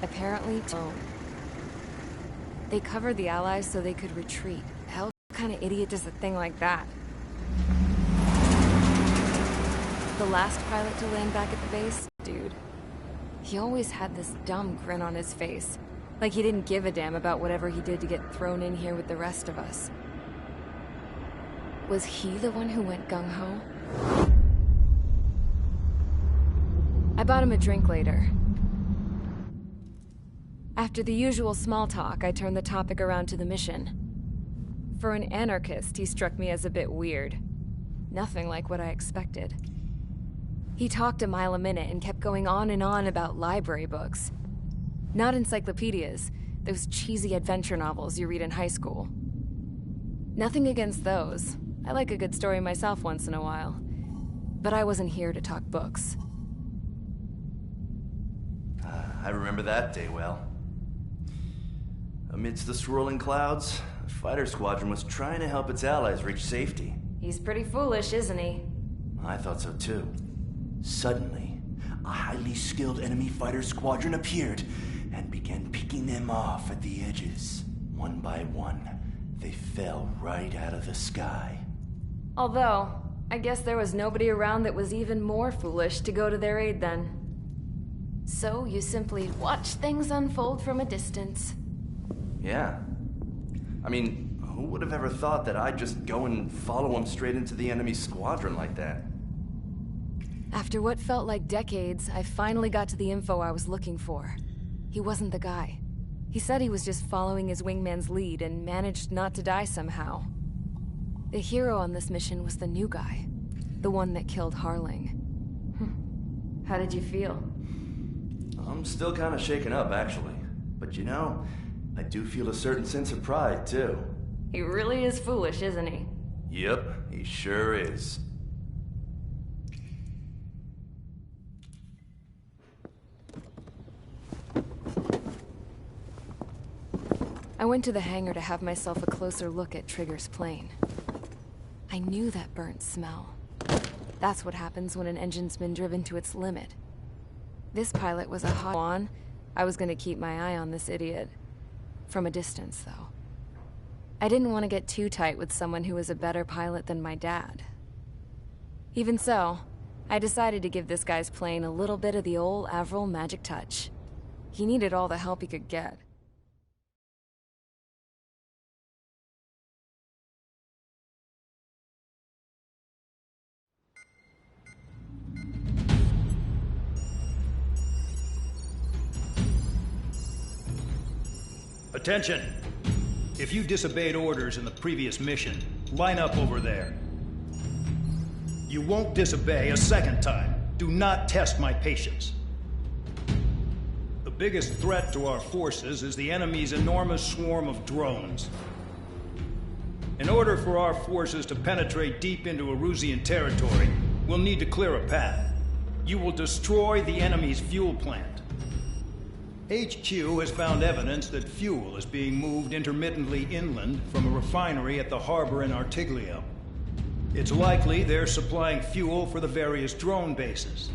Apparently, they covered the Allies so they could retreat. Hell, what kind of idiot does a thing like that? The last pilot to land back at the base, dude. He always had this dumb grin on his face. Like he didn't give a damn about whatever he did to get thrown in here with the rest of us. Was he the one who went gung-ho? I bought him a drink later. After the usual small talk, I turned the topic around to the mission. For an anarchist, he struck me as a bit weird. Nothing like what I expected. He talked a mile a minute and kept going on and on about library books. Not encyclopedias, those cheesy adventure novels you read in high school. Nothing against those. I like a good story myself once in a while. But I wasn't here to talk books. I remember that day well. Amidst the swirling clouds, the fighter squadron was trying to help its allies reach safety. He's pretty foolish, isn't he? I thought so too. Suddenly, a highly skilled enemy fighter squadron appeared and began picking them off at the edges. One by one, they fell right out of the sky. Although, I guess there was nobody around that was even more foolish to go to their aid then. So you simply watch things unfold from a distance. Yeah. I mean, who would have ever thought that I'd just go and follow him straight into the enemy squadron like that? After what felt like decades, I finally got to the info I was looking for. He wasn't the guy. He said he was just following his wingman's lead and managed not to die somehow. The hero on this mission was the new guy. The one that killed Harling. How did you feel? I'm still kind of shaken up, actually. But you know, I do feel a certain sense of pride, too. He really is foolish, isn't he? Yep, he sure is. I went to the hangar to have myself a closer look at Trigger's plane. I knew that burnt smell. That's what happens when an engine's been driven to its limit. This pilot was a hot one. I was gonna keep my eye on this idiot. From a distance, though. I didn't want to get too tight with someone who was a better pilot than my dad. Even so, I decided to give this guy's plane a little bit of the old Avril magic touch. He needed all the help he could get. Attention! If you disobeyed orders in the previous mission, line up over there. You won't disobey a second time. Do not test my patience. The biggest threat to our forces is the enemy's enormous swarm of drones. In order for our forces to penetrate deep into Erusian territory, we'll need to clear a path. You will destroy the enemy's fuel plant. HQ has found evidence that fuel is being moved intermittently inland from a refinery at the harbor in Artiglio. It's likely they're supplying fuel for the various drone bases.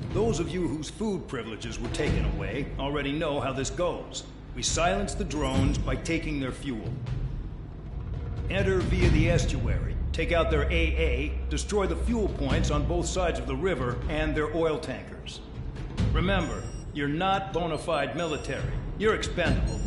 Those of you whose food privileges were taken away already know how this goes. We silence the drones by taking their fuel. Enter via the estuary, take out their AA, destroy the fuel points on both sides of the river and their oil tankers. Remember, you're not bona fide military. You're expendable.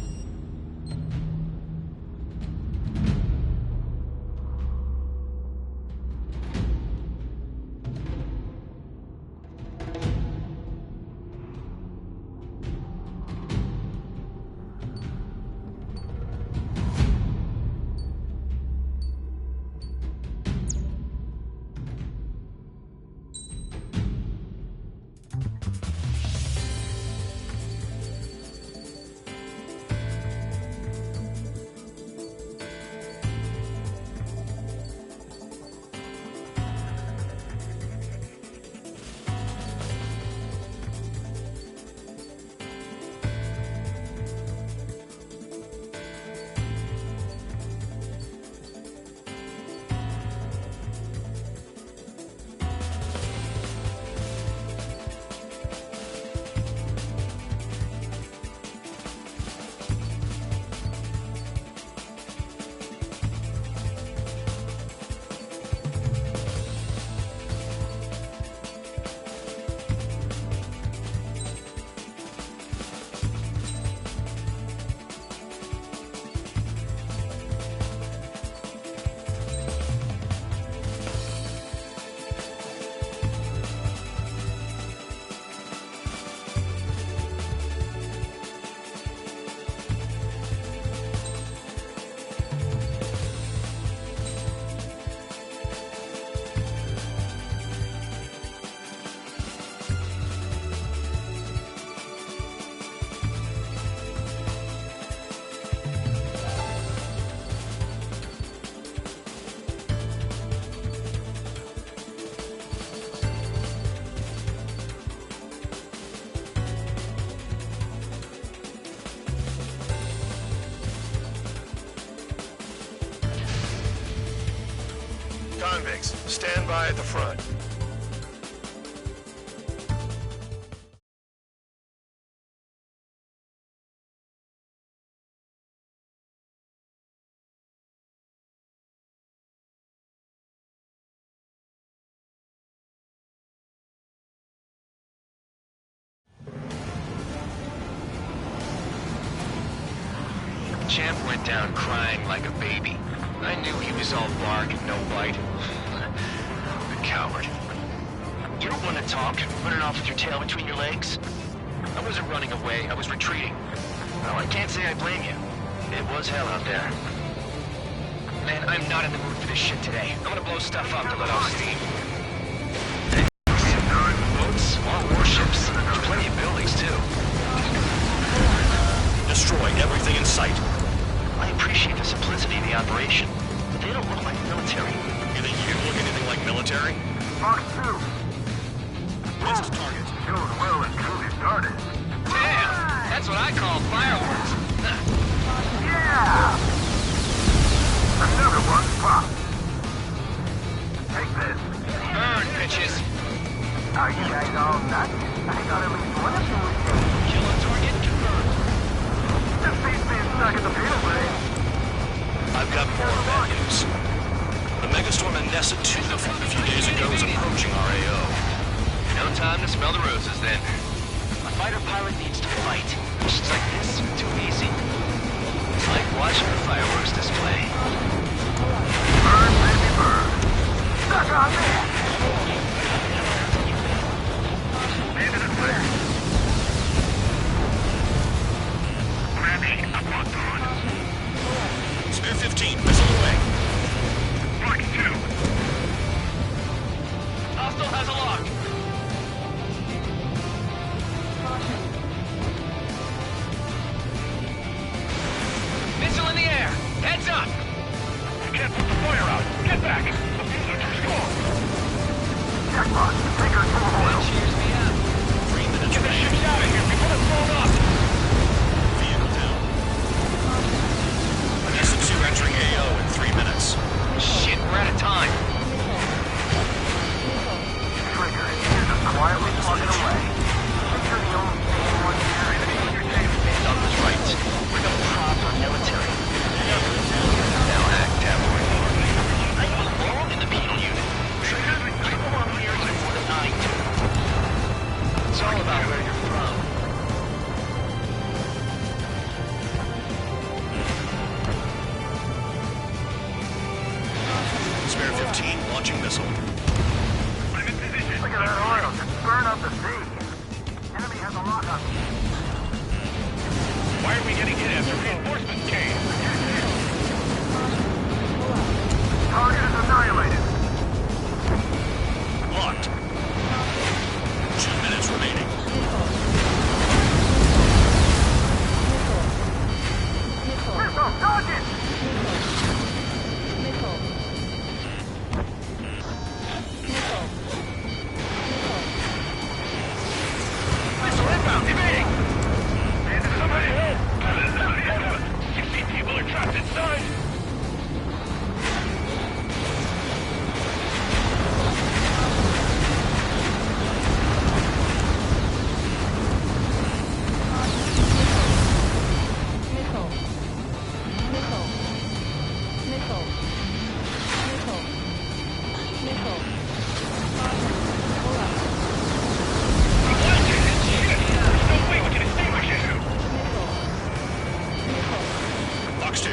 convicts. Stand by at the front. Champ went down crying like a baby. I knew he was all bark and no bite. The coward. You don't want to talk, running off with your tail between your legs? I wasn't running away, I was retreating. Well, I can't say I blame you. It was hell out there. Man, I'm not in the mood for this shit today. I'm gonna blow stuff up to let off steam. Boats, all warships, plenty of buildings too. Destroy everything in sight. I appreciate the simplicity of the operation, but they don't look like military. You think you look anything like military? Fox 2. Where's the target? Goes well and truly started. Damn! That's what I call fireworks. Yeah! Another one popped. Take this. Burn, bitches! Are you guys all nuts? I got at least one of you was dead. Kill on target confirmed. This beats being stuck in the field, man. I've got more bad news. The megastorm Nessa 2 that formed a few days ago is approaching our AO. No time to smell the roses, then. A fighter pilot needs to fight. Missions like this are too easy. It's like watching a fireworks display. Burn, baby, burn. Stuck on that. Leave it at there. Spare 15, missile away. Fox 2. Hostile has a lock. Missile in the air. Heads up. You can't put the fire out. Get back. The fuels are too strong. Jackpot, take her to a oil. Cheers me up. 3 minutes Get the remaining. ships out of here before it's blown up. Vehicle down. Nessa 2 entering AO in 3 minutes. Shit, we're out of time. Trigger, you're just quietly plugging away. You're the only one here. Doug was right. We're the proper military. Now act that way. I belong in the penal unit. I belong here before the night. It's all about where you're from. Spare 15, launching missile. I'm in position. Look at that oil. Just burn up the sea. Enemy has a lock on me. Why are we getting hit after reinforcements came? Target is annihilated. Locked. 2 minutes remaining. Missile, target! Missile inbound, evading! Somebody help! 60 people are trapped inside! Fox 2.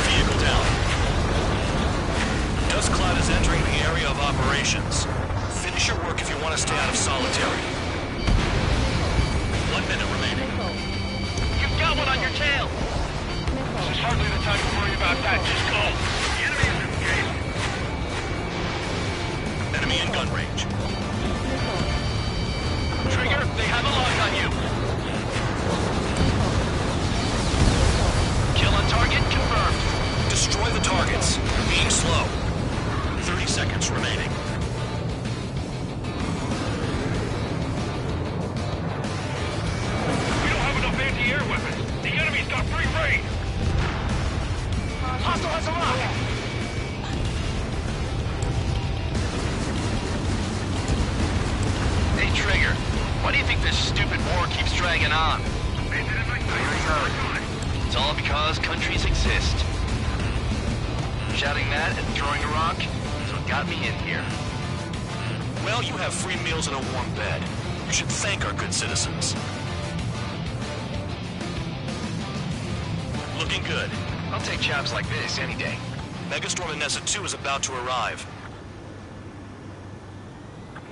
Vehicle down. Dust cloud is entering the area of operations. Finish your work if you want to stay out of solitary. 1 minute remaining. You've got one on your tail. This is hardly the time to worry about that. Just go. The enemy is engaged. Enemy in gun range. Trigger, they have a lock on you. Kill on target confirmed. Destroy the targets. Being slow. 30 seconds remaining. Hostile has a lock! Hey, Trigger. Why do you think this stupid war keeps dragging on? It's all because countries exist. Shouting that and throwing a rock is what got me in here. Well, you have free meals and a warm bed. You should thank our good citizens. Looking good. I'll take jobs like this any day. Megastorm Inessa 2 is about to arrive.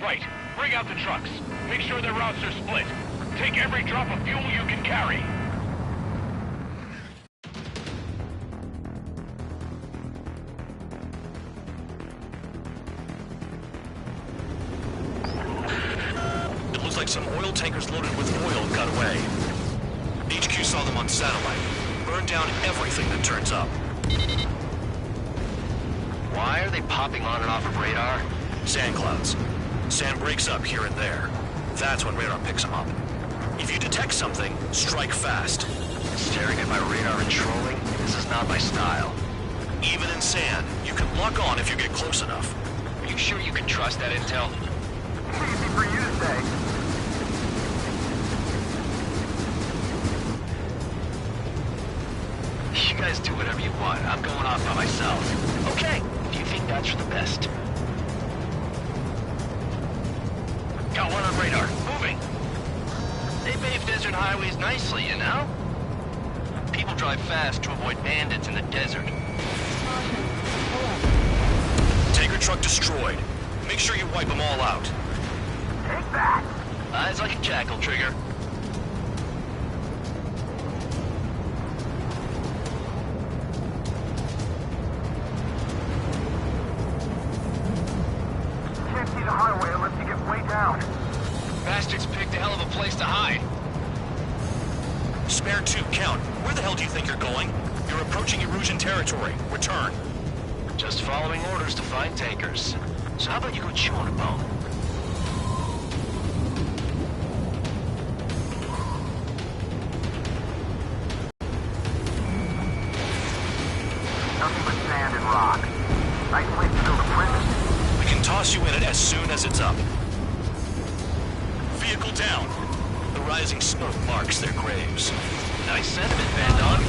Right. Bring out the trucks. Make sure their routes are split. Take every drop of fuel you can carry. It looks like some oil tankers loaded with oil got away. HQ saw them on satellite. Burn down everything that turns up. Why are they popping on and off of radar? Sand clouds. Sand breaks up here and there. That's when radar picks them up. If you detect something, strike fast. Staring at my radar and trolling? This is not my style. Even in sand, you can lock on if you get close enough. Are you sure you can trust that intel? Easy for you to say. You guys do whatever you want. I'm going off by myself. Okay, if you think that's for the best. Got one on radar. Moving. They pave desert highways nicely, you know? People drive fast to avoid bandits in the desert. Tanker truck destroyed. Make sure you wipe them all out. Take that. Eyes like a jackal, Trigger. Can't see the highway unless you get way down. Bastards picked a hell of a place to hide. Spare 2, count. Where the hell do you think you're going? You're approaching Erusian territory. Return. Just following orders to find tankers. So how about you go chew on a bone? Nothing but sand and rock. Nice place to build a prison. We can toss you in it as soon as it's up. Vehicle down. The rising smoke marks their graves. Nice sentiment, Van Dog.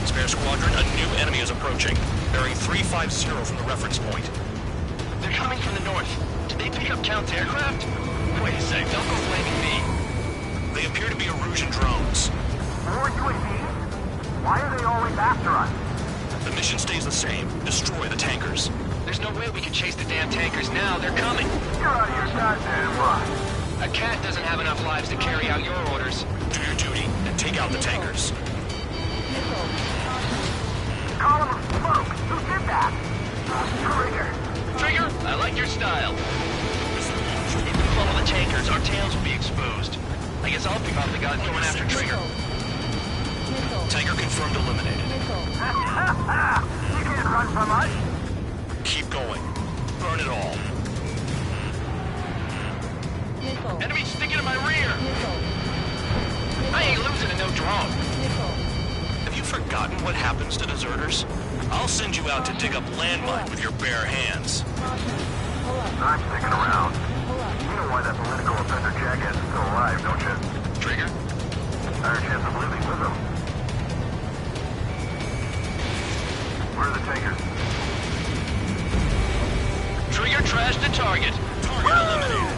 Spare squadron, a new enemy is approaching. Bearing 350 from the reference point. They're coming from the north. Did they pick up Count's aircraft? Wait a sec, don't go blaming me. They appear to be Erusian drones. More UAVs? Why are they always after us? The mission stays the same. Destroy the tankers. There's no way we can chase the damn tankers now. They're coming. You're out of your goddamn mind. A cat doesn't have enough lives to carry out your orders. Do your duty and take out the tankers. Column of smoke. Who did that? Trigger. Trigger, I like your style. If we follow the tankers, our tails will be exposed. I guess I'll pick off the guys going after Trigger. Tanker confirmed eliminated. You can't run from us. Keep going. Burn it all. Enemy sticking in my rear. I ain't losing to no drone. Have you forgotten what happens to deserters? I'll send you out to dig up landmine with your bare hands. I'm sticking around. You know why that political offender jackass is still alive, don't you? Trigger? Higher chance of living with him. Where are the tankers? Trigger trashed the target. Target eliminated.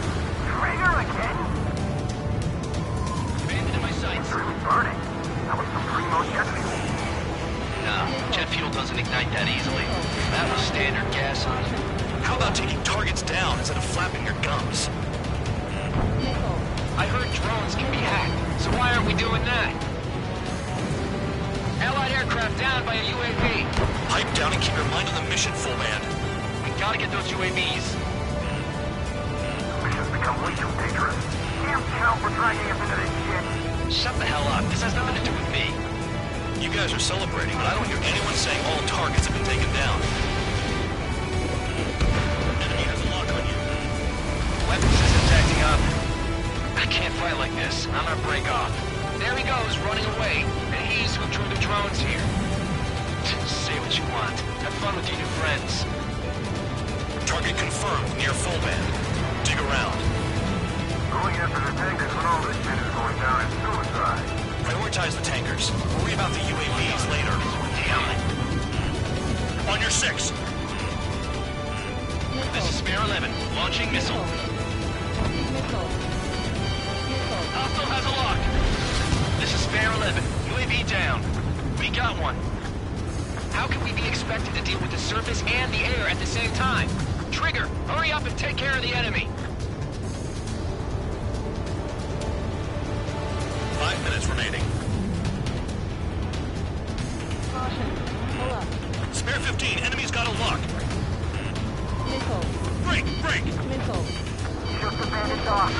Trigger again? Bandit in my sights. It's really burning. That was some primo jet fuel. Nah, jet fuel doesn't ignite that easily. That was standard gasoline. How about taking targets down instead of flapping your gums? I heard drones can be hacked, so why aren't we doing that? Allied aircraft down by a UAV. Pipe down and keep your mind on the mission, full man. We gotta get those UAVs. Mission's become way too dangerous. Damn count for dragging us into this shit. Shut the hell up. This has nothing to do with me. You guys are celebrating, but I don't hear anyone saying all targets have been taken down. Enemy has a lock on you. Weapons systems acting up. fight like this, I'm gonna break off. There he goes, running away. And he's who drew the drones here. Say what you want. Have fun with your new friends. Target confirmed near full band. Dig around. Going after the tankers when all this shit is going down is suicide. Prioritize the tankers. Worry about the UAVs later. Damn it. On your 6. This is Spare 11, launching missile. Hostile has a lock. This is Spare 11, UAV down. We got one. How can we be expected to deal with the surface and the air at the same time? Trigger, hurry up and take care of the enemy. 5 minutes remaining. Caution. Pull up. Spare 15, enemy's got a lock. Missile. Break, break! Missile. Just abandoned off.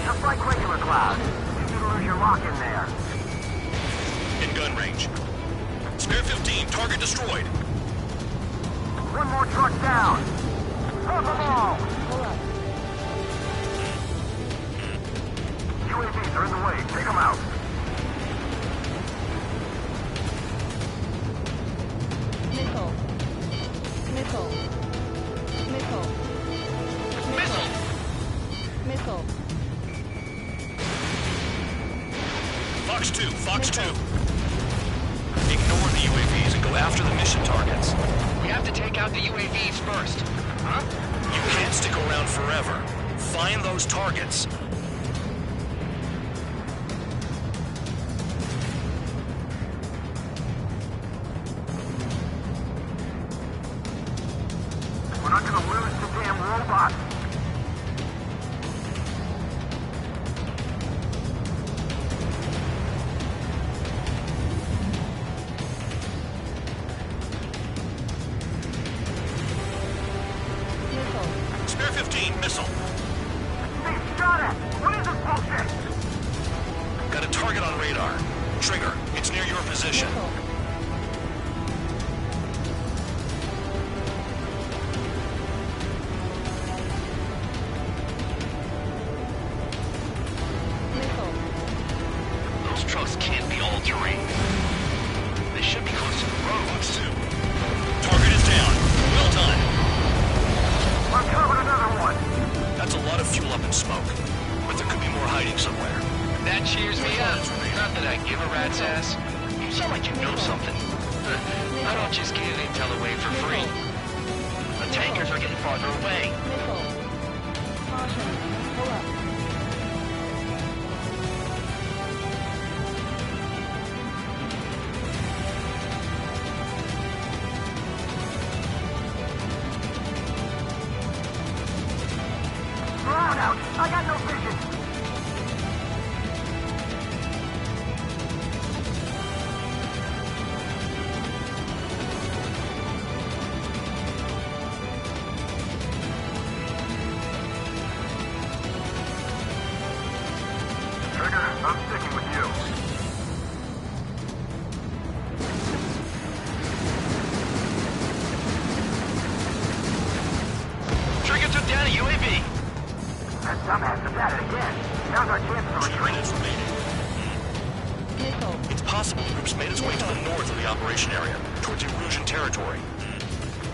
Just like regular cloud. You can lose your lock in there. In gun range. Spare 15, target destroyed. One more truck down. Drop them all. Pull up. UAVs are in the way. Take them out. Missile. Missile. Missile. Missile! Missile. Fox 2, Fox 2. Ignore the UAVs and go after the mission targets. We have to take out the UAVs first. Huh? You can't stick around forever. Find those targets. We're not gonna lose the damn robot. Missile. Spare 15, missile. They shot at. What is this bullshit? Got a target on radar. Trigger, it's near your position. Missile. Missile. Those trucks can't be all terrain. They should be close to the road. Fox 2. Target is down. Well done. Uncovered another one. That's a lot of fuel up in smoke. But there could be more hiding somewhere. That cheers me up. Not that I give a rat's ass. You sound like you know something. I don't just give intel away for free. The tankers are getting farther away. Missile. Caution. Pull up. Drown out. I got no vision. Trigger, I'm sticking with you. Trigger took down a UAV. That dumbass is at it again. Now's our chance to 3 retreat. minutes remaining. Missile. It's possible the group's made its way to the north of the operation area, towards Erusian territory.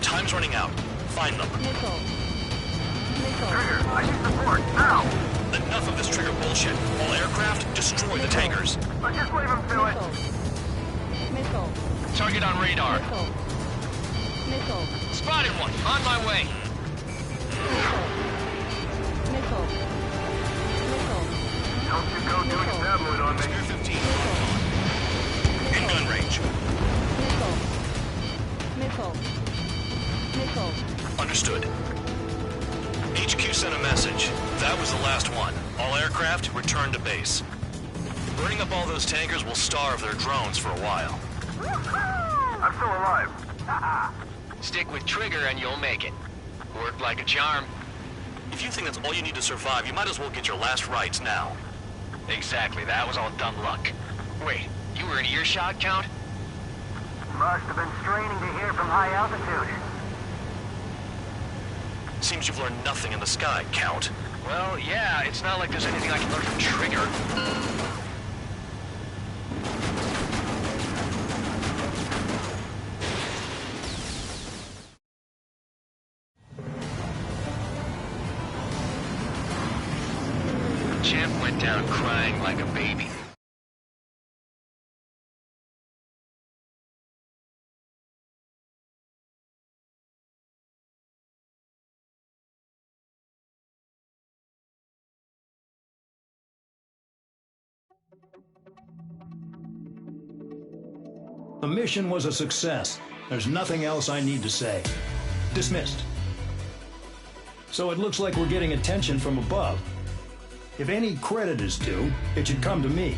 Time's running out. Find them. Missile. Missile. Trigger, I need support, now. Enough of this trigger bullshit. All aircraft, destroy the tankers. Let's just leave him to it. Missile. Missile. Target on radar. Missile. Missile. Spotted one. On my way. Missile. Missile. Missile. Don't you go doing tabloid on me. Spare 15. In gun range. Missile. Missile. Missile. Understood. HQ sent a message. That was the last one. All aircraft, return to base. Burning up all those tankers will starve their drones for a while. I'm still alive. Stick with Trigger and you'll make it. Worked like a charm. If you think that's all you need to survive, you might as well get your last rites now. Exactly, that was all dumb luck. Wait, you were in earshot, Count? Must have been straining to hear from high altitude. Seems you've learned nothing in the sky, Count. Well, yeah, it's not like there's anything I can learn from Trigger. Champ went down crying like a baby. The mission was a success. There's nothing else I need to say. Dismissed. So it looks like we're getting attention from above. If any credit is due, it should come to me.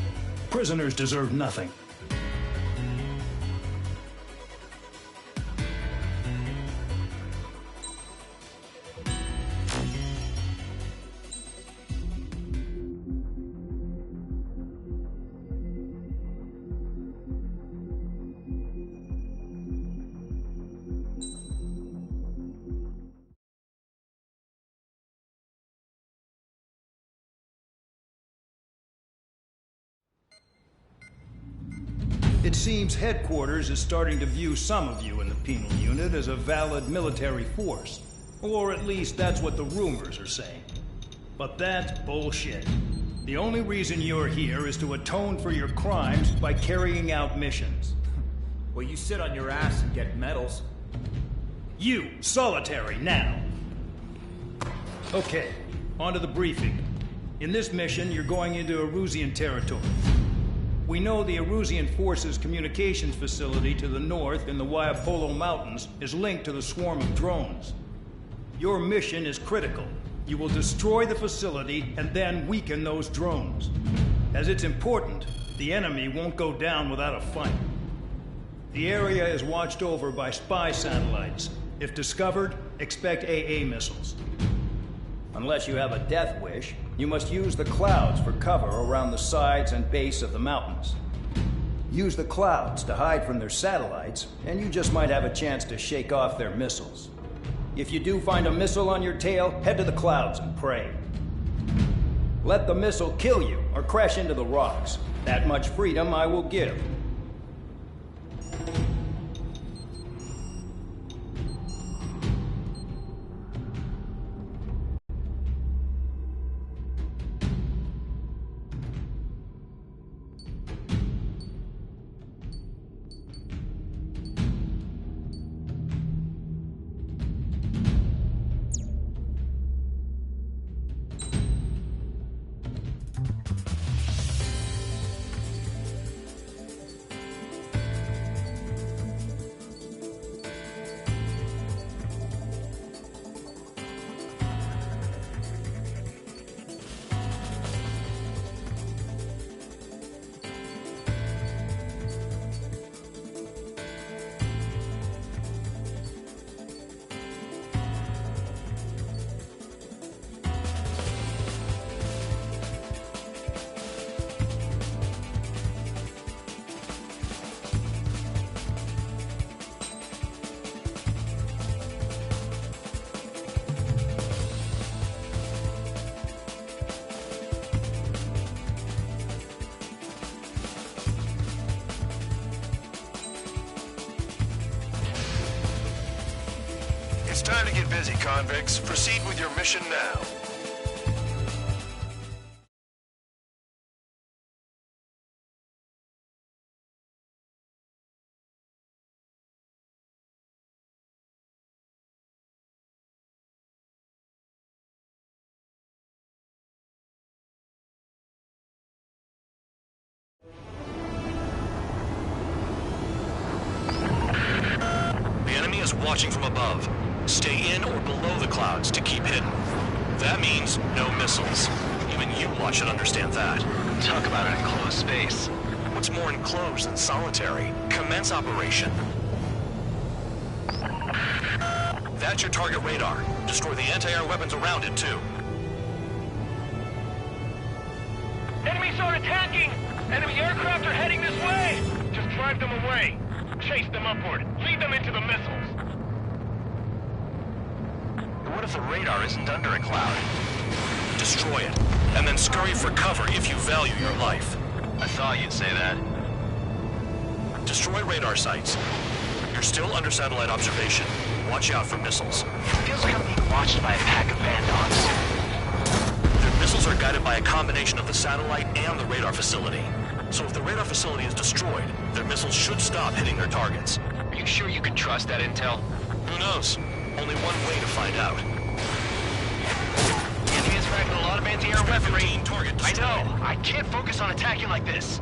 Prisoners deserve nothing. It seems headquarters is starting to view some of you in the penal unit as a valid military force. Or at least that's what the rumors are saying. But that's bullshit. The only reason you're here is to atone for your crimes by carrying out missions. Well, you sit on your ass and get medals. You, solitary, now. Okay, on to the briefing. In this mission, you're going into Erusian territory. We know the Erusian Forces communications facility to the north in the Waiapolo Mountains is linked to the swarm of drones. Your mission is critical. You will destroy the facility and then weaken those drones. As it's important, the enemy won't go down without a fight. The area is watched over by spy satellites. If discovered, expect AA missiles. Unless you have a death wish, you must use the clouds for cover around the sides and base of the mountains. Use the clouds to hide from their satellites, and you just might have a chance to shake off their missiles. If you do find a missile on your tail, head to the clouds and pray. Let the missile kill you or crash into the rocks. That much freedom I will give. It's time to get busy, convicts. Proceed with your mission now. The enemy is watching from above. Stay in or below the clouds to keep hidden. That means no missiles. Even you lot should understand that. Talk about an enclosed space. What's more enclosed than solitary? Commence operation. That's your target radar. Destroy the anti-air weapons around it, too. Enemies are attacking! Enemy aircraft are heading this way! Just drive them away. Chase them upward. Lead them into the missiles. What if the radar isn't under a cloud? Destroy it, and then scurry for cover if you value your life. I thought you'd say that. Destroy radar sites. You're still under satellite observation. Watch out for missiles. Feels like I'm being watched by a pack of band dogs. Their missiles are guided by a combination of the satellite and the radar facility. So if the radar facility is destroyed, their missiles should stop hitting their targets. Are you sure you can trust that intel? Who knows? Only one way to find out. The enemy is packing a lot of anti-air weaponry. Target I destroyed. know. I can't focus on attacking like this.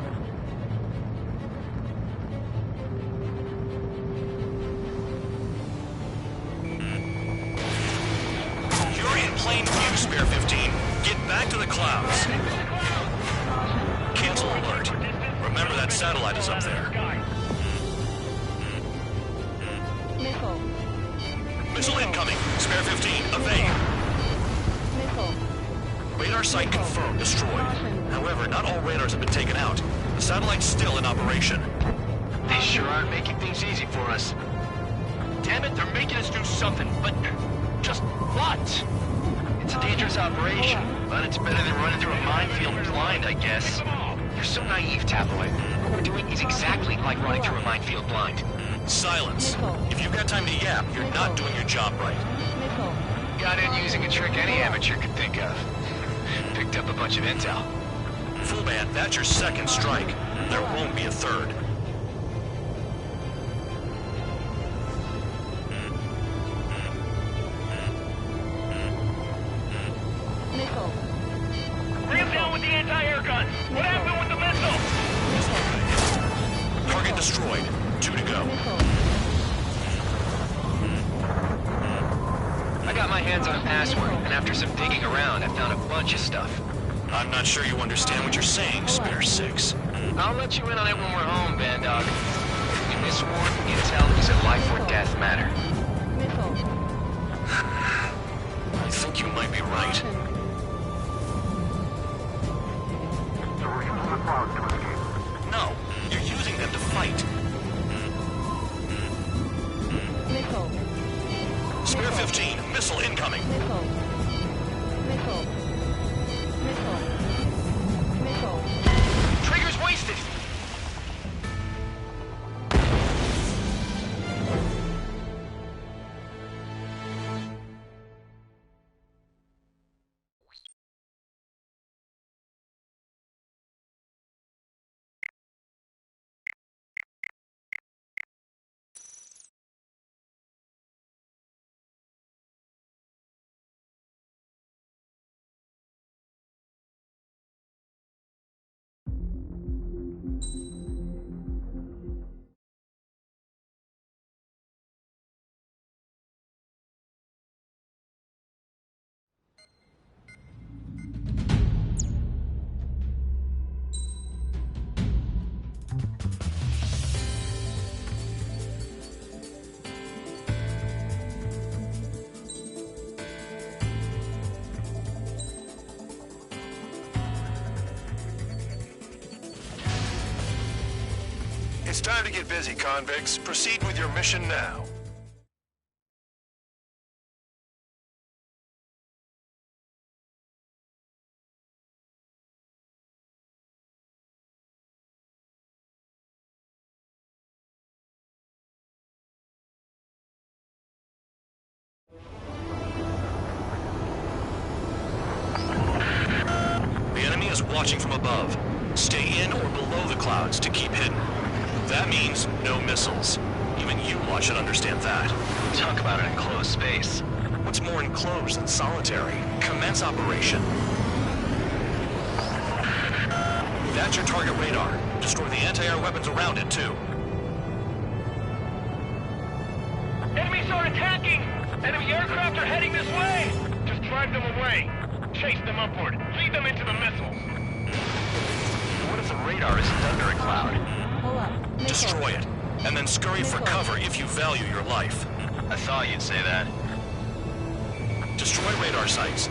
You're in plain view, Spare 15. Get back to the clouds. Cancel alert. Remember that satellite is up there. Missile. Missile incoming. Spare 15, evade. Missile. Radar site confirmed destroyed. However, not all radars have been taken out. The satellite's still in operation. They sure aren't making things easy for us. Damn it, they're making us do something, but just what? It's a dangerous operation, but it's better than running through a minefield blind, I guess. You're so naive, Tabloid. What we're doing is exactly like running through a minefield blind. Silence. If you've got time to yap, you're not doing your job right. Missile. Got in using a trick any amateur could think of. Picked up a bunch of intel. Full band, that's your second strike. There won't be a third. Missile. Bring him down with the anti-air gun. What happened with the missile? Target destroyed. 2 to go. I got my hands on a password, and after some digging around, I found a bunch of stuff. I'm not sure you understand what you're saying, Spare 6. I'll let you in on it when we're home, Band Dog. In this war, intel is a life or death matter. Missile. I think you might be right. So we're using the clouds to escape. No, you're using them to fight. Missile. Spare 15, missile incoming. Missile. Missile. Missile. Missile. Trigger's wasted! It's time to get busy, convicts. Proceed with your mission now. The enemy is watching from above. Stay in or below the clouds to keep hidden. That means no missiles. Even you lot should understand that. Talk about an enclosed space. What's more enclosed than solitary? Commence operation. That's your target radar. Destroy the anti-air weapons around it, too. Enemies are attacking! Enemy aircraft are heading this way! Just drive them away. Chase them upward. Lead them into the missiles. What if the radar isn't under a cloud? Pull up. Missile. Destroy it, and then scurry for cover if you value your life. I thought you'd say that. Destroy radar sites.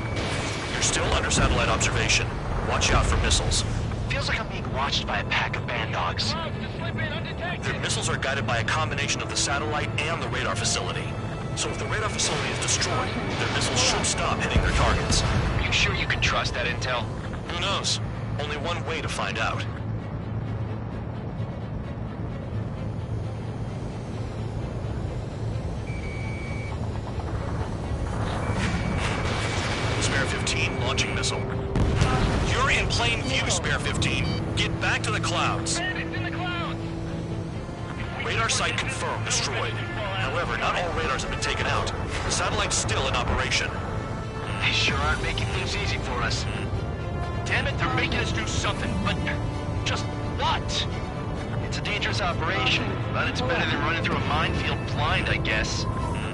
You're still under satellite observation. Watch out for missiles. Feels like I'm being watched by a pack of band dogs. Clouds to slip in undetected. Their missiles are guided by a combination of the satellite and the radar facility. So if the radar facility is destroyed, their missiles should stop hitting their targets. Are you sure you can trust that intel? Who knows? Only one way to find out. Spare 15 launching missile. You're in plain view, Spare 15. Get back to the clouds. Bandits in the clouds! Radar site confirmed destroyed. However, not all radars have been taken out. The satellite's still in operation. They sure aren't making things easy for us. Damn it, they're making us do something, but just what? It's a dangerous operation, but it's better than running through a minefield blind, I guess.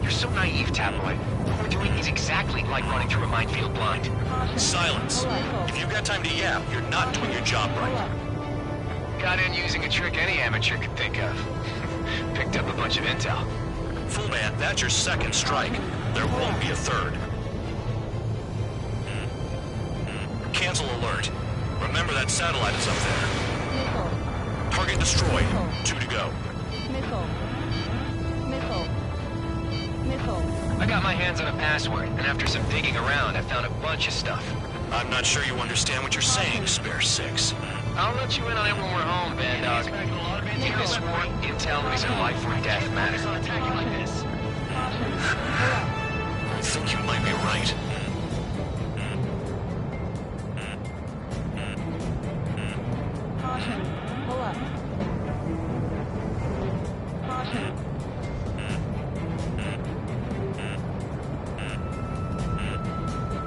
You're so naive, Tabloid. What we're doing is exactly like running through a minefield blind. Silence. If you've got time to yap, you're not doing your job right. Got in using a trick any amateur could think of. Picked up a bunch of intel. Full man, that's your second strike. There won't be a third. Cancel alert. Remember that satellite is up there. Missile. Target destroyed. 2 to go. Missile. Missile. Missile. I got my hands on a password, and after some digging around, I found a bunch of stuff. I'm not sure you understand what you're saying, Spare 6. I'll let you in on it when we're home, Band Dog. You could have sworn intel is a life or death matter. I think you might be right. Caution. Pull up. Caution.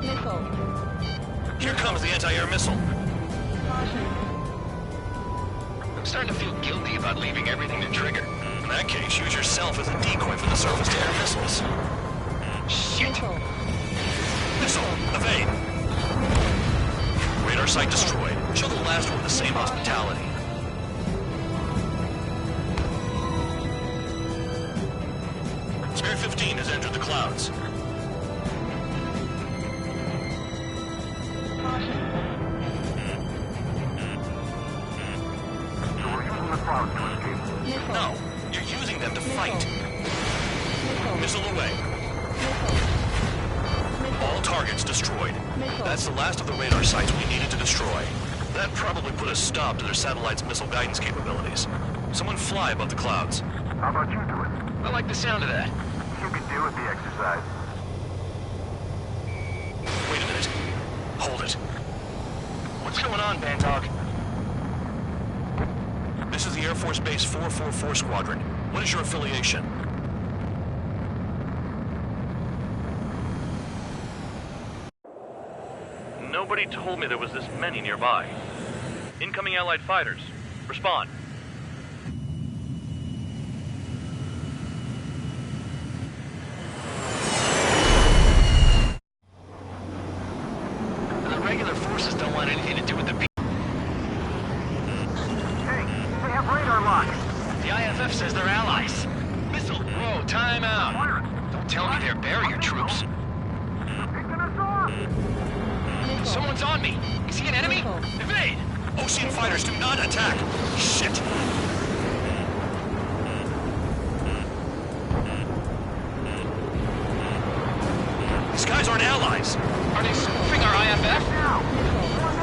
Missile. Here comes the anti-air missile. Caution. I'm starting to feel guilty about leaving everything to Trigger. In that case, use yourself as a decoy for the surface-to-air missiles. Shit! Missile. Missile, evade. Radar site destroyed. Show the last one the same hospitality. Spare 15 has entered the clouds. So we're using the clouds to escape. Missile. No, you're using them to fight. Missile. Missile away. Missile. All targets destroyed. Missile. That's the last of the radar sites we needed to destroy. That probably put a stop to their satellite's missile guidance capabilities. Someone fly above the clouds. How about you do it? I like the sound of that. You can deal with the exercise. Wait a minute. Hold it. What's going on, Band Dog? This is the Air Force Base 444 Squadron. What is your affiliation? Nobody told me there was this many nearby. Incoming Allied fighters. Respond. The regular forces don't want anything to do with the people. Hey, they have radar locks. The IFF says they're allies. Missile. Whoa, time out. Don't tell me they're barrier troops. They're picking us off. Someone's on me. Is he an enemy? Evade! Ocean fighters do not attack! Shit! These guys aren't allies! Are they spoofing our IFF?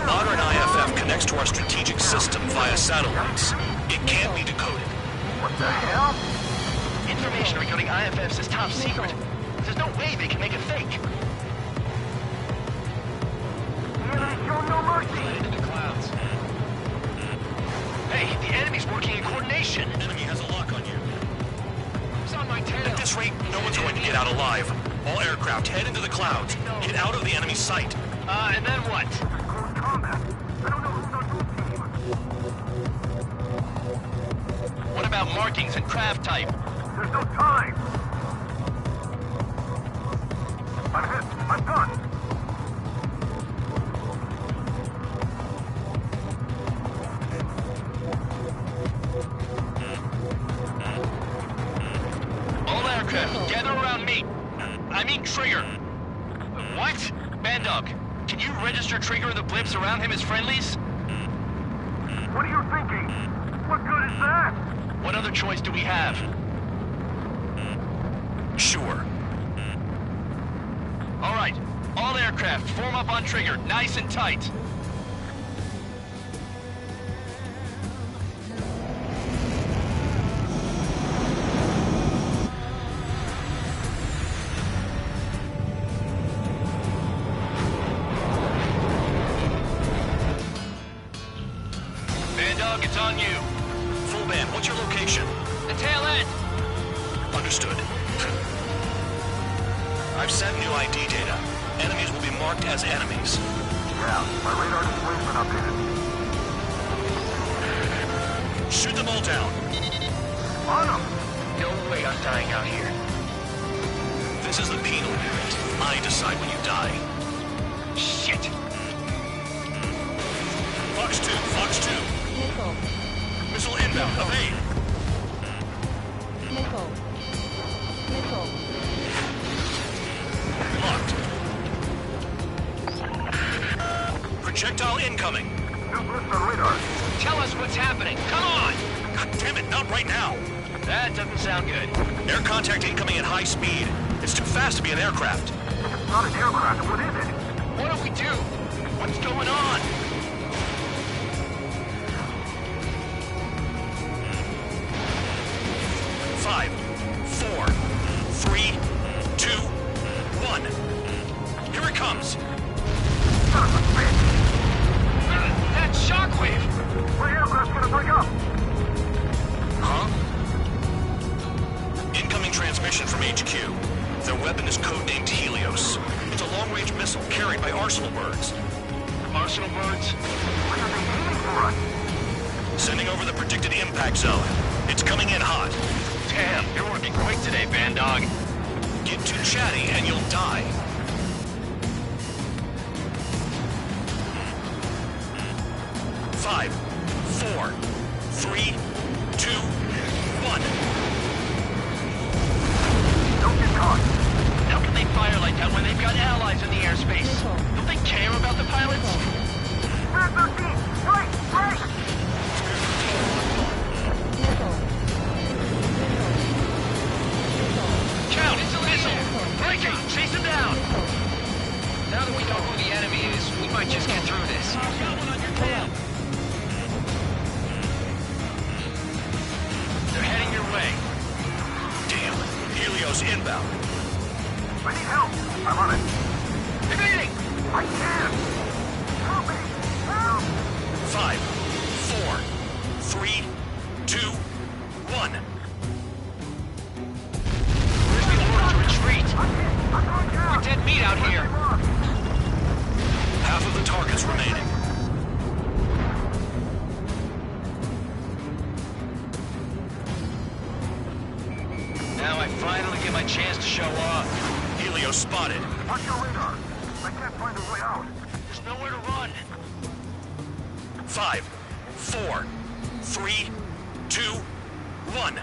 Modern IFF connects to our strategic system via satellites. It can't be decoded. What the hell? Information regarding IFFs is top secret. There's no way they can make it fake. The enemy show no mercy. Into the clouds. Hey, the enemy's working in coordination. Enemy has a lock on you. Who's on my tail? At this rate, no one's going to get out alive. All aircraft head into the clouds. Get out of the enemy's sight. And then what? Close combat. I don't know who's on whose team. What about markings and craft type? There's no time. I'm hit. I'm done. All aircraft, gather around me. I mean Trigger. What? Bandog, can you register Trigger and the blips around him as friendlies? What are you thinking? What good is that? What other choice do we have? Sure. All aircraft, form up on trigger, nice and tight. Bandog, it's on you. Full band, what's your location? The tail end. Understood. I've sent new ID data. Enemies will be marked as enemies. Yeah, my radar display's been updated. Shoot them all down. On them! No way I'm dying out here. This is the penal unit. I decide when you die. Shit! Fox 2, Fox 2. Nickel. Missile inbound, evade. Nickel. Nickel. Locked. Projectile incoming. New blips on radar. Tell us what's happening. Come on! God damn it, not right now. That doesn't sound good. Air contact incoming at high speed. It's too fast to be an aircraft. If it's not an aircraft, what is it? What do we do? What's going on? Five, 4, 3, 2, 1. Here it comes. Son of a bitch! That shockwave! My aircraft's gonna break up! Huh? Incoming transmission from HQ. Their weapon is codenamed Helios. It's a long-range missile carried by arsenal birds. Arsenal birds? Why are they aiming for us? Sending over the predicted impact zone. It's coming in hot. Damn, you're working quick today, Bandog. Get too chatty and you'll die. Five, 4, 3, 2, 1. Don't get caught! How can they fire like that when they've got allies in the airspace? Don't they care about the pilots? Red 13! Right! Right! Nickel. Count, it's a missile! Breaking! Chase him down! Now that we know who the enemy is, we might just get through this. Got one on your tail! They're heading your way. Damn. Helios inbound. I need help! I'm on it! Evading! I can! Help me! Help! 5, 4, 3, 2, 1. Where's the order to retreat? I'm going down! We're dead meat out here. Half of the targets remaining. Now I finally get my chance to show off. Helios spotted. Watch your radar! I can't find a way out! There's nowhere to run. 5, 4, 3, 2, 1.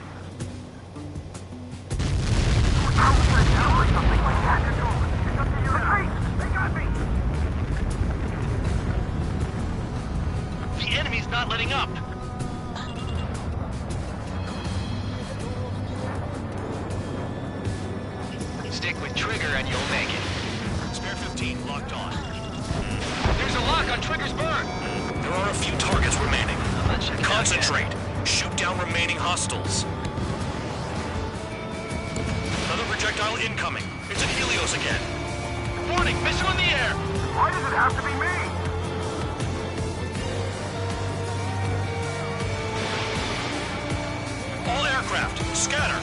Something like that! It's up to you! Retreat! They got me! The enemy's not letting up. Stick with trigger and you'll make it. Spare 15 locked on. There's a lock on trigger's burn. There are a few targets remaining. I'm not checking out yet. Concentrate. Shoot down remaining hostiles. Another projectile incoming. It's a Helios again. Warning, missile in the air. Why does it have to be me? All aircraft, scatter.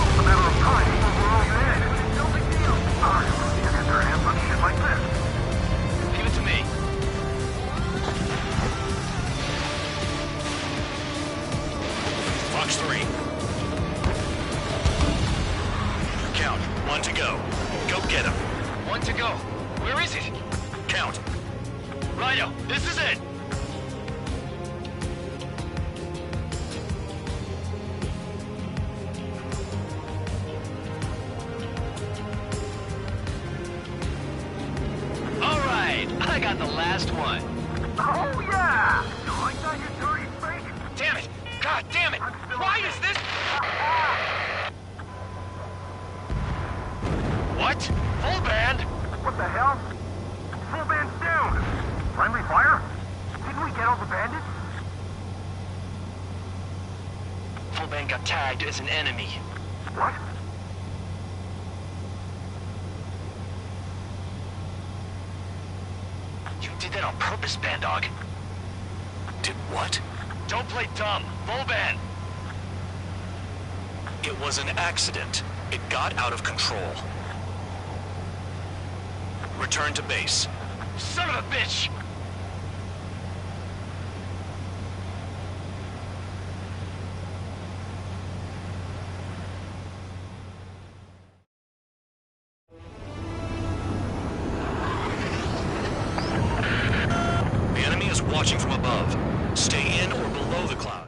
It's a matter of time before we're all dead. No big deal. Alright, you get their hands on shit like this. Give it to me. Fox 3. Count. 1 to go. Go get him. 1 to go. Where is it? Count. Rhino, this is it. All right, I got the last one. Oh yeah! You like that, you dirty fake? Damn it! God damn it! Why is this? What? Full band? What the hell? Full band's down! Friendly fire? Didn't we get all the bandits? Full band got tagged as an enemy. What? You did that on purpose, Band Dog. Did what? Don't play dumb. Full band. It was an accident. It got out of control. Return to base. Son of a bitch! The enemy is watching from above. Stay in or below the cloud.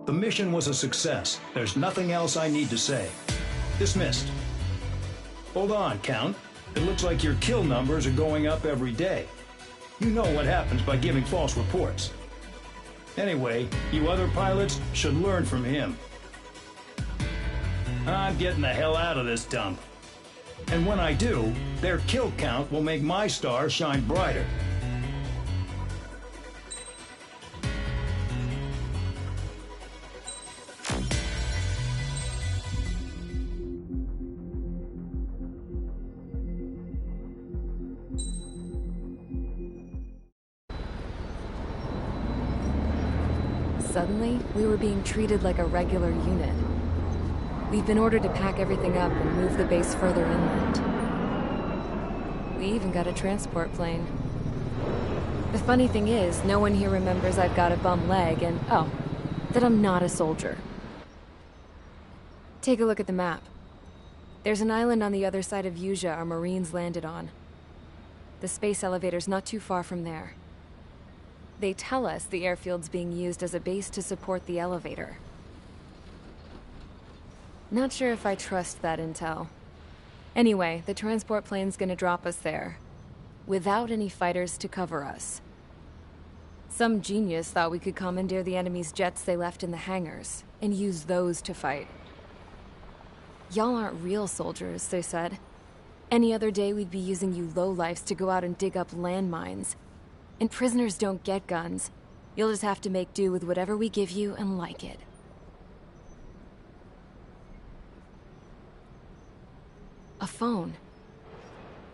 The mission was a success. There's nothing else I need to say. Dismissed. Hold on, Count. It looks like your kill numbers are going up every day. You know what happens by giving false reports. Anyway, you other pilots should learn from him. I'm getting the hell out of this dump. And when I do, their kill count will make my star shine brighter. Suddenly, we were being treated like a regular unit. We've been ordered to pack everything up and move the base further inland. We even got a transport plane. The funny thing is, no one here remembers I've got a bum leg and, oh, that I'm not a soldier. Take a look at the map. There's an island on the other side of Yuja our Marines landed on. The space elevator's not too far from there. They tell us the airfield's being used as a base to support the elevator. Not sure if I trust that intel. Anyway, the transport plane's gonna drop us there, without any fighters to cover us. Some genius thought we could commandeer the enemy's jets they left in the hangars, and use those to fight. Y'all aren't real soldiers, they said. Any other day we'd be using you lowlifes to go out and dig up landmines. And prisoners don't get guns. You'll just have to make do with whatever we give you and like it. A phone.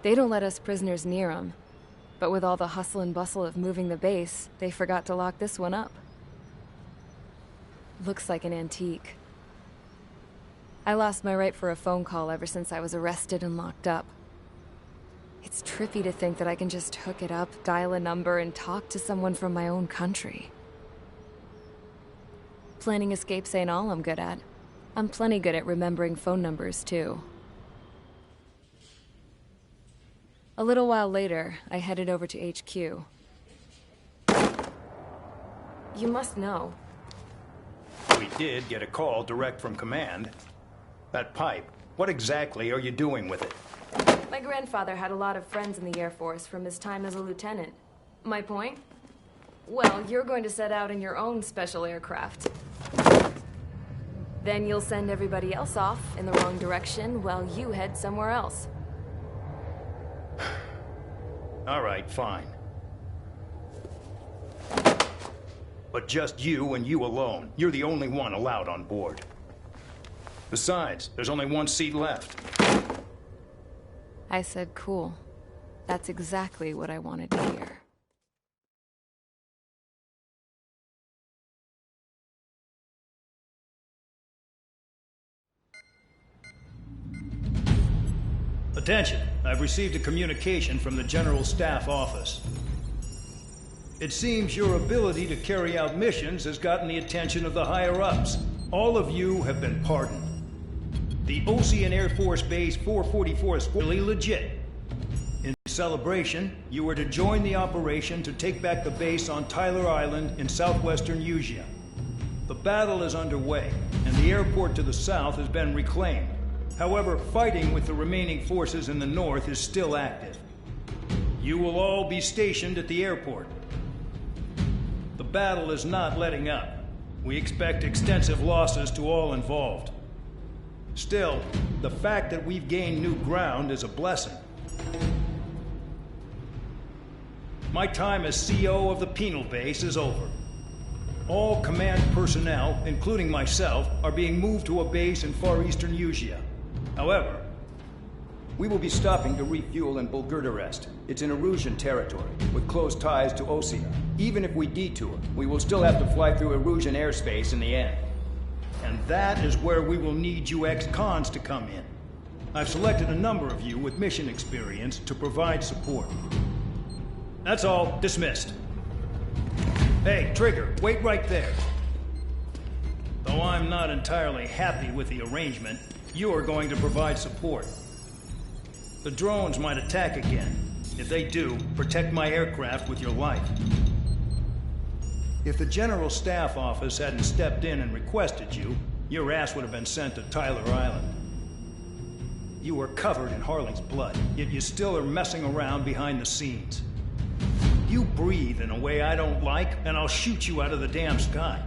They don't let us prisoners near them. But with all the hustle and bustle of moving the base, they forgot to lock this one up. Looks like an antique. I lost my right for a phone call ever since I was arrested and locked up. It's trippy to think that I can just hook it up, dial a number, and talk to someone from my own country. Planning escapes ain't all I'm good at. I'm plenty good at remembering phone numbers, too. A little while later, I headed over to HQ. You must know. We did get a call direct from command. That pipe, what exactly are you doing with it? My grandfather had a lot of friends in the Air Force from his time as a lieutenant. My point? Well, you're going to set out in your own special aircraft. Then you'll send everybody else off in the wrong direction while you head somewhere else. All right, fine. But just you and you alone. You're the only one allowed on board. Besides, there's only one seat left. I said cool. That's exactly what I wanted to hear. Attention, I've received a communication from the General Staff Office. It seems your ability to carry out missions has gotten the attention of the higher-ups. All of you have been pardoned. The Ocean Air Force Base 444 is fully legit. In celebration, you are to join the operation to take back the base on Tyler Island in southwestern Yuja. The battle is underway, and the airport to the south has been reclaimed. However, fighting with the remaining forces in the north is still active. You will all be stationed at the airport. The battle is not letting up. We expect extensive losses to all involved. Still, the fact that we've gained new ground is a blessing. My time as CO of the penal base is over. All command personnel, including myself, are being moved to a base in far eastern Usea. However, we will be stopping to refuel in Bulgurdarest. It's in Erusian territory, with close ties to Osea. Even if we detour, we will still have to fly through Erusian airspace in the end. And that is where we will need you ex-cons to come in. I've selected a number of you with mission experience to provide support. That's all. Dismissed. Hey, Trigger, wait right there. Though I'm not entirely happy with the arrangement, you are going to provide support. The drones might attack again. If they do, protect my aircraft with your life. If the General Staff Office hadn't stepped in and requested you, your ass would have been sent to Tyler Island. You were covered in Harling's blood, yet you still are messing around behind the scenes. You breathe in a way I don't like, and I'll shoot you out of the damn sky.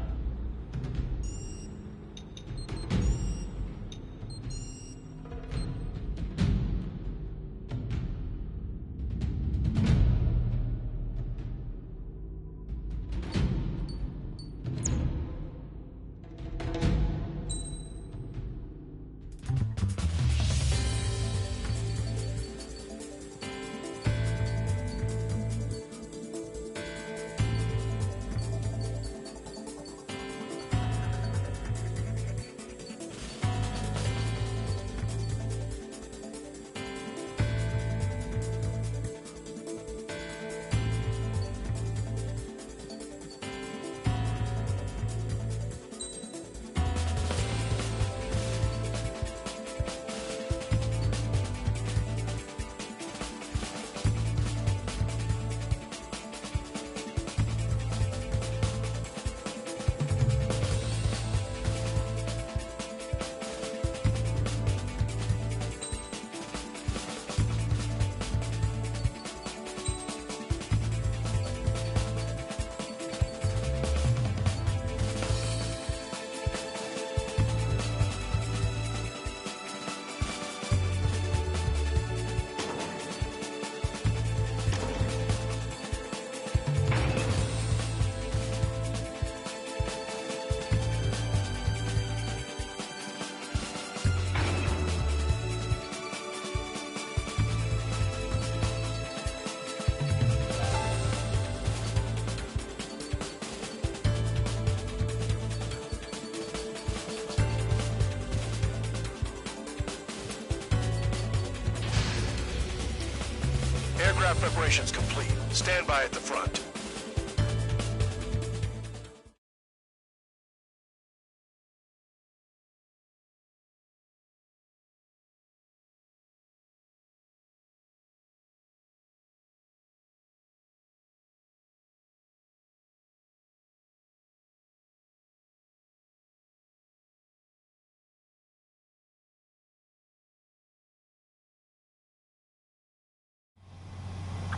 Aircraft preparations complete. Stand by at the front.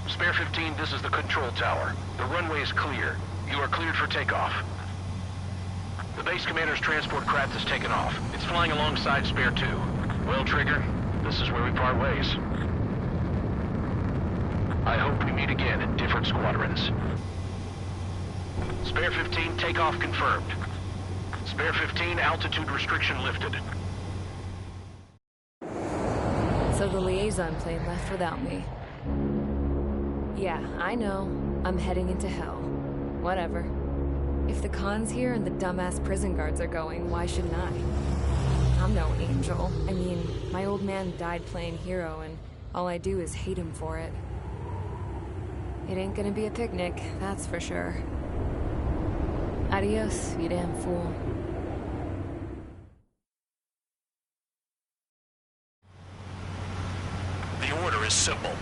Spare 15, this is the control tower. The runway is clear. You are cleared for takeoff. The base commander's transport craft has taken off. It's flying alongside Spare 2. Well, Trigger, this is where we part ways. I hope we meet again in different squadrons. Spare 15, takeoff confirmed. Spare 15, altitude restriction lifted. So the liaison plane left without me. Yeah, I know. I'm heading into hell. Whatever. If the con's here and the dumbass prison guards are going, why shouldn't I? I'm no angel. I mean, my old man died playing hero, and all I do is hate him for it. It ain't gonna be a picnic, that's for sure. Adios, you damn fool. The order is simple.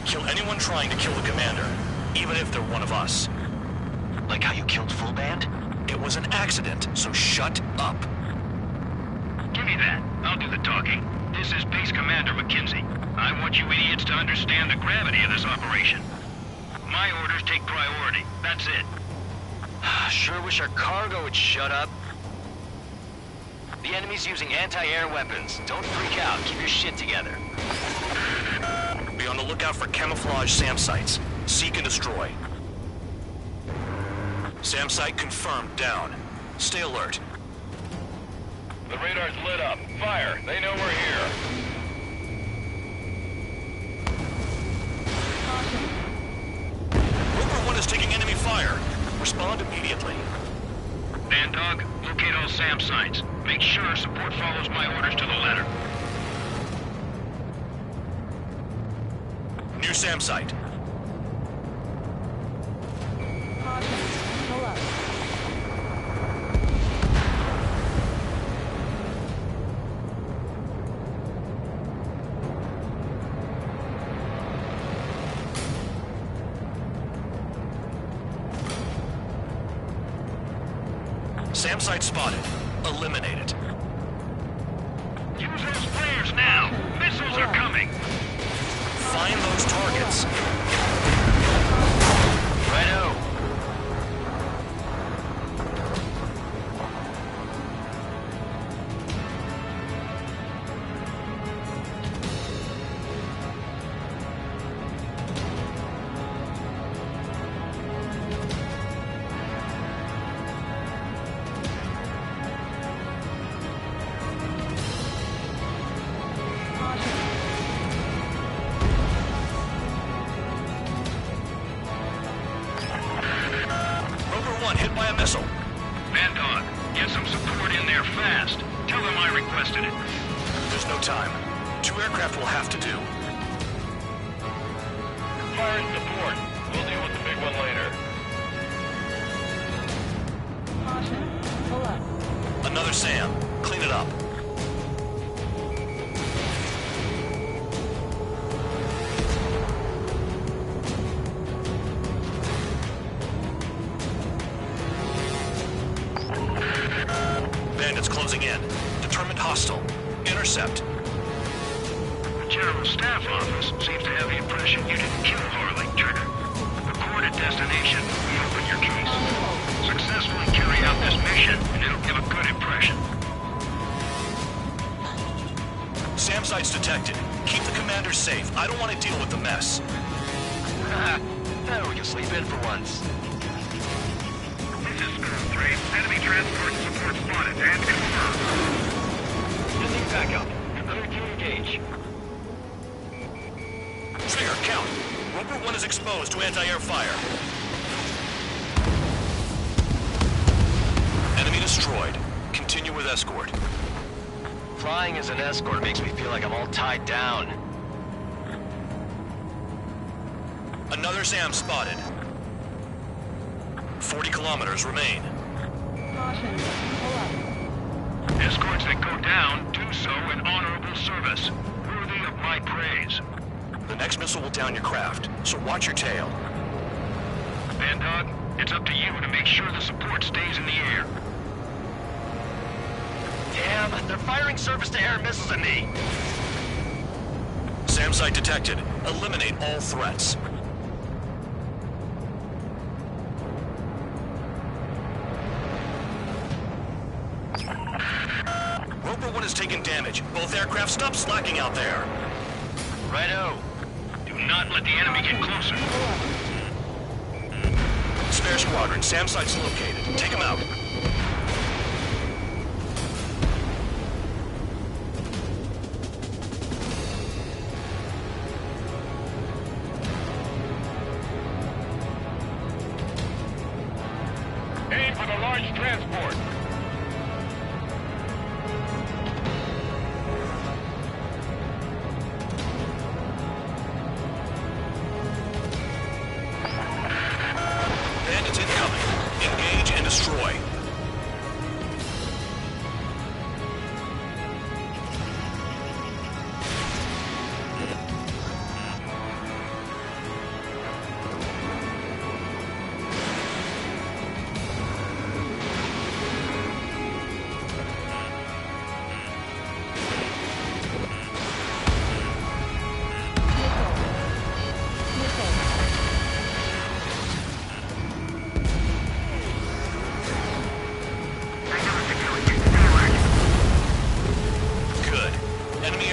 Kill anyone trying to kill the commander, even if they're one of us. Like how you killed Full Band? It was an accident, so shut up. Give me that. I'll do the talking. This is Base Commander McKenzie. I want you idiots to understand the gravity of this operation. My orders take priority. That's it. Sure wish our cargo would shut up. The enemy's using anti-air weapons. Don't freak out. Keep your shit together. Be on the lookout for camouflage SAM sites. Seek and destroy. SAM site confirmed down. Stay alert. The radar's lit up. Fire. They know we're here. Rover 1 is taking enemy fire. Respond immediately. Bandog, locate all SAM sites. Make sure support follows my orders to the letter. New SAM site. Pull up. SAM site spotted. Eliminate it. Use those flares now. Missiles are coming. Find those targets. Righto. Rover 1 hit by a missile. Bandog, get some support in there fast. Tell them I requested it. There's no time. 2 aircraft will have to do. Fire and support. We'll deal with the big one later. Caution. Pull up. Another SAM. Clean it up. Bandits closing in. Determined hostile. Intercept. The General Staff Office seems to have the impression you didn't kill Harley, Trigger. Report at destination. We open your case. Successfully carry out this mission, and it'll give a good impression. SAM sites detected. Keep the commander safe. I don't want to deal with the mess. Now we can sleep in for once. This is School 3. Enemy transport support spotted and confirmed. Sending backup. Clear to engage. Trigger, count. Rover 1 is exposed to anti-air fire. Enemy destroyed. Continue with escort. Flying as an escort makes me feel like I'm all tied down. Another SAM spotted. 40 kilometers remain. Caution. Pull up. Escorts that go down do so in honorable service, worthy of my praise. The next missile will down your craft, so watch your tail. Bandog, it's up to you to make sure the support stays in the air. Damn, they're firing surface-to-air missiles at me. SAM site detected. Eliminate all threats. Rover 1 has taken damage. Both aircraft stop slacking out there. Righto. Do not let the enemy get closer. Spare squadron, SAM site's located. Take them out. Aim for the large transport. Bandits incoming. Engage and destroy.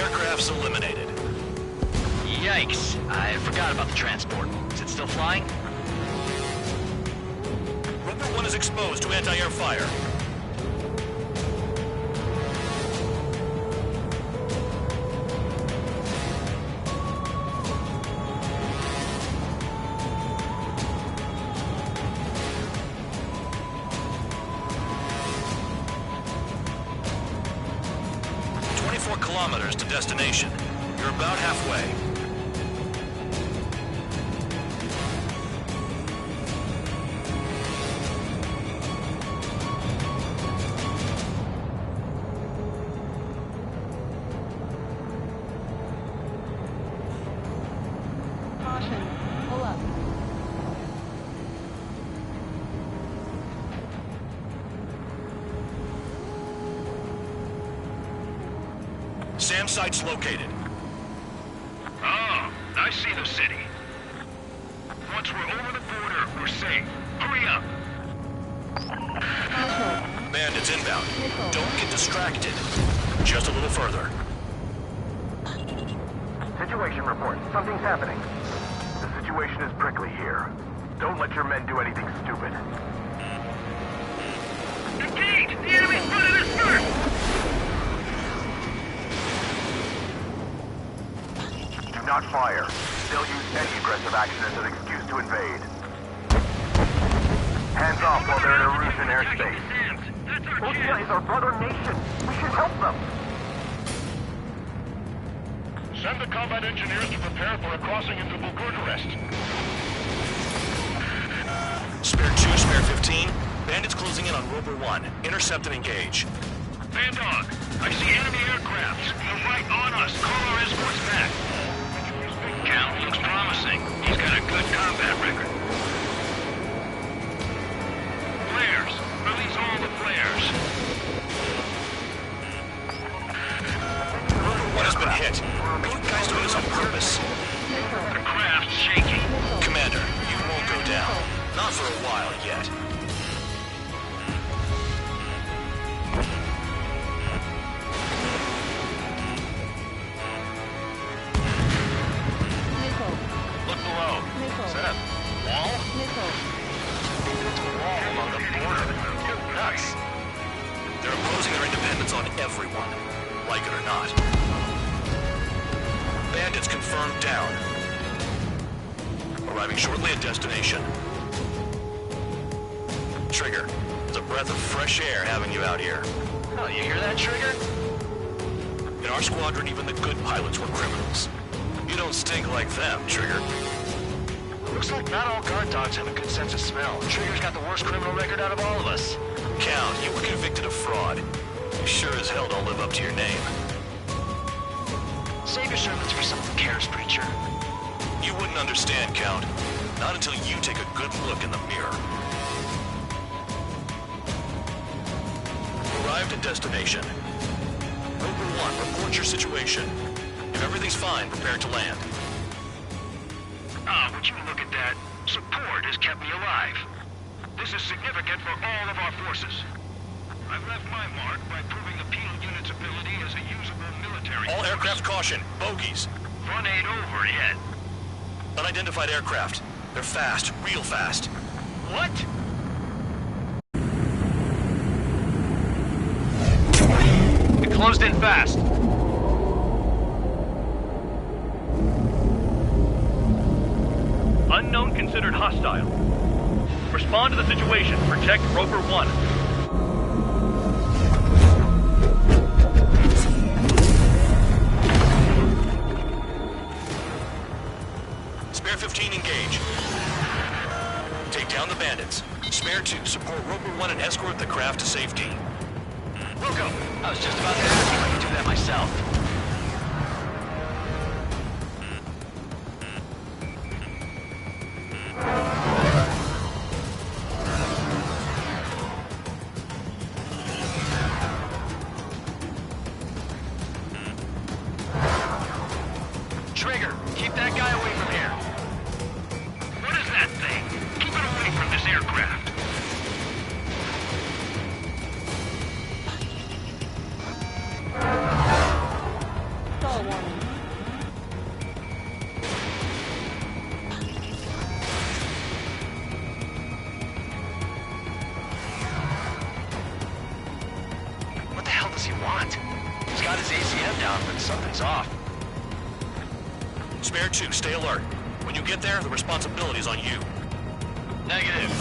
aircraft's eliminated. Yikes. I forgot about the transport. Is it still flying? Roper 1 is exposed to anti-air fire. Kilometers to destination. You're about halfway. Caution. Pull up. SAM site's located. Oh, I see the city. Once we're over the border, we're safe. Hurry up! Missile. Bandits inbound. Missile. Don't get distracted. Just a little further. Situation report. Something's happening. The situation is prickly here. Don't let your men do anything stupid. Engage! The enemy's running us first! Do not fire. They'll use any aggressive action as an excuse to invade. Hands off while they're in Erusian airspace. Russia is our brother nation. We should help them. Send the combat engineers to prepare for a crossing into Bucharest. Spare 2, spare 15. Bandits closing in on Roper 1. Intercept and engage. Bandog, I see enemy aircraft. They're right on us. Call our escorts back. Count looks promising. He's got a good combat record. Flares. Release all the flares. Roper 1 has been hit. Are you guys doing this on purpose? The craft's shaking. Commander, you won't go down. Not for a while yet. Look below. Is that a wall? Missile. It's a wall along the border. You're nuts. They're imposing their independence on everyone, like it or not. Bandits confirmed down. Arriving shortly at destination. Trigger, it's a breath of fresh air having you out here. Oh, you hear that, Trigger? In our squadron, even the good pilots were criminals. You don't stink like them, Trigger. Looks like not all guard dogs have a good sense of smell. Trigger's got the worst criminal record out of all of us. Count, you were convicted of fraud. You sure as hell don't live up to your name. Save your servants for someone who cares, preacher. You wouldn't understand, Count. Not until you take a good look in the mirror. Arrived at destination. Roper 1, report your situation. If everything's fine, prepare to land. Ah, would you look at that? Support has kept me alive. This is significant for all of our forces. I've left my mark by proving the penal unit's ability as a usable military All force. aircraft caution. Bogies. Run ain't over yet. Unidentified aircraft. They're fast. Real fast. What? It closed in fast. Unknown considered hostile. Respond to the situation. Protect Roper 1. Spare 15, engage. Take down the bandits. Spare 2, support Roper 1 and escort the craft to safety. We'll go. I was just about to ask if I could do that myself. Trigger, keep that guy away from here. What is that thing? Keep it away from this aircraft. Stall warning. What the hell does he want? He's got his ACM down, but something's off. Spare 2, stay alert. When you get there, the responsibility is on you. Negative.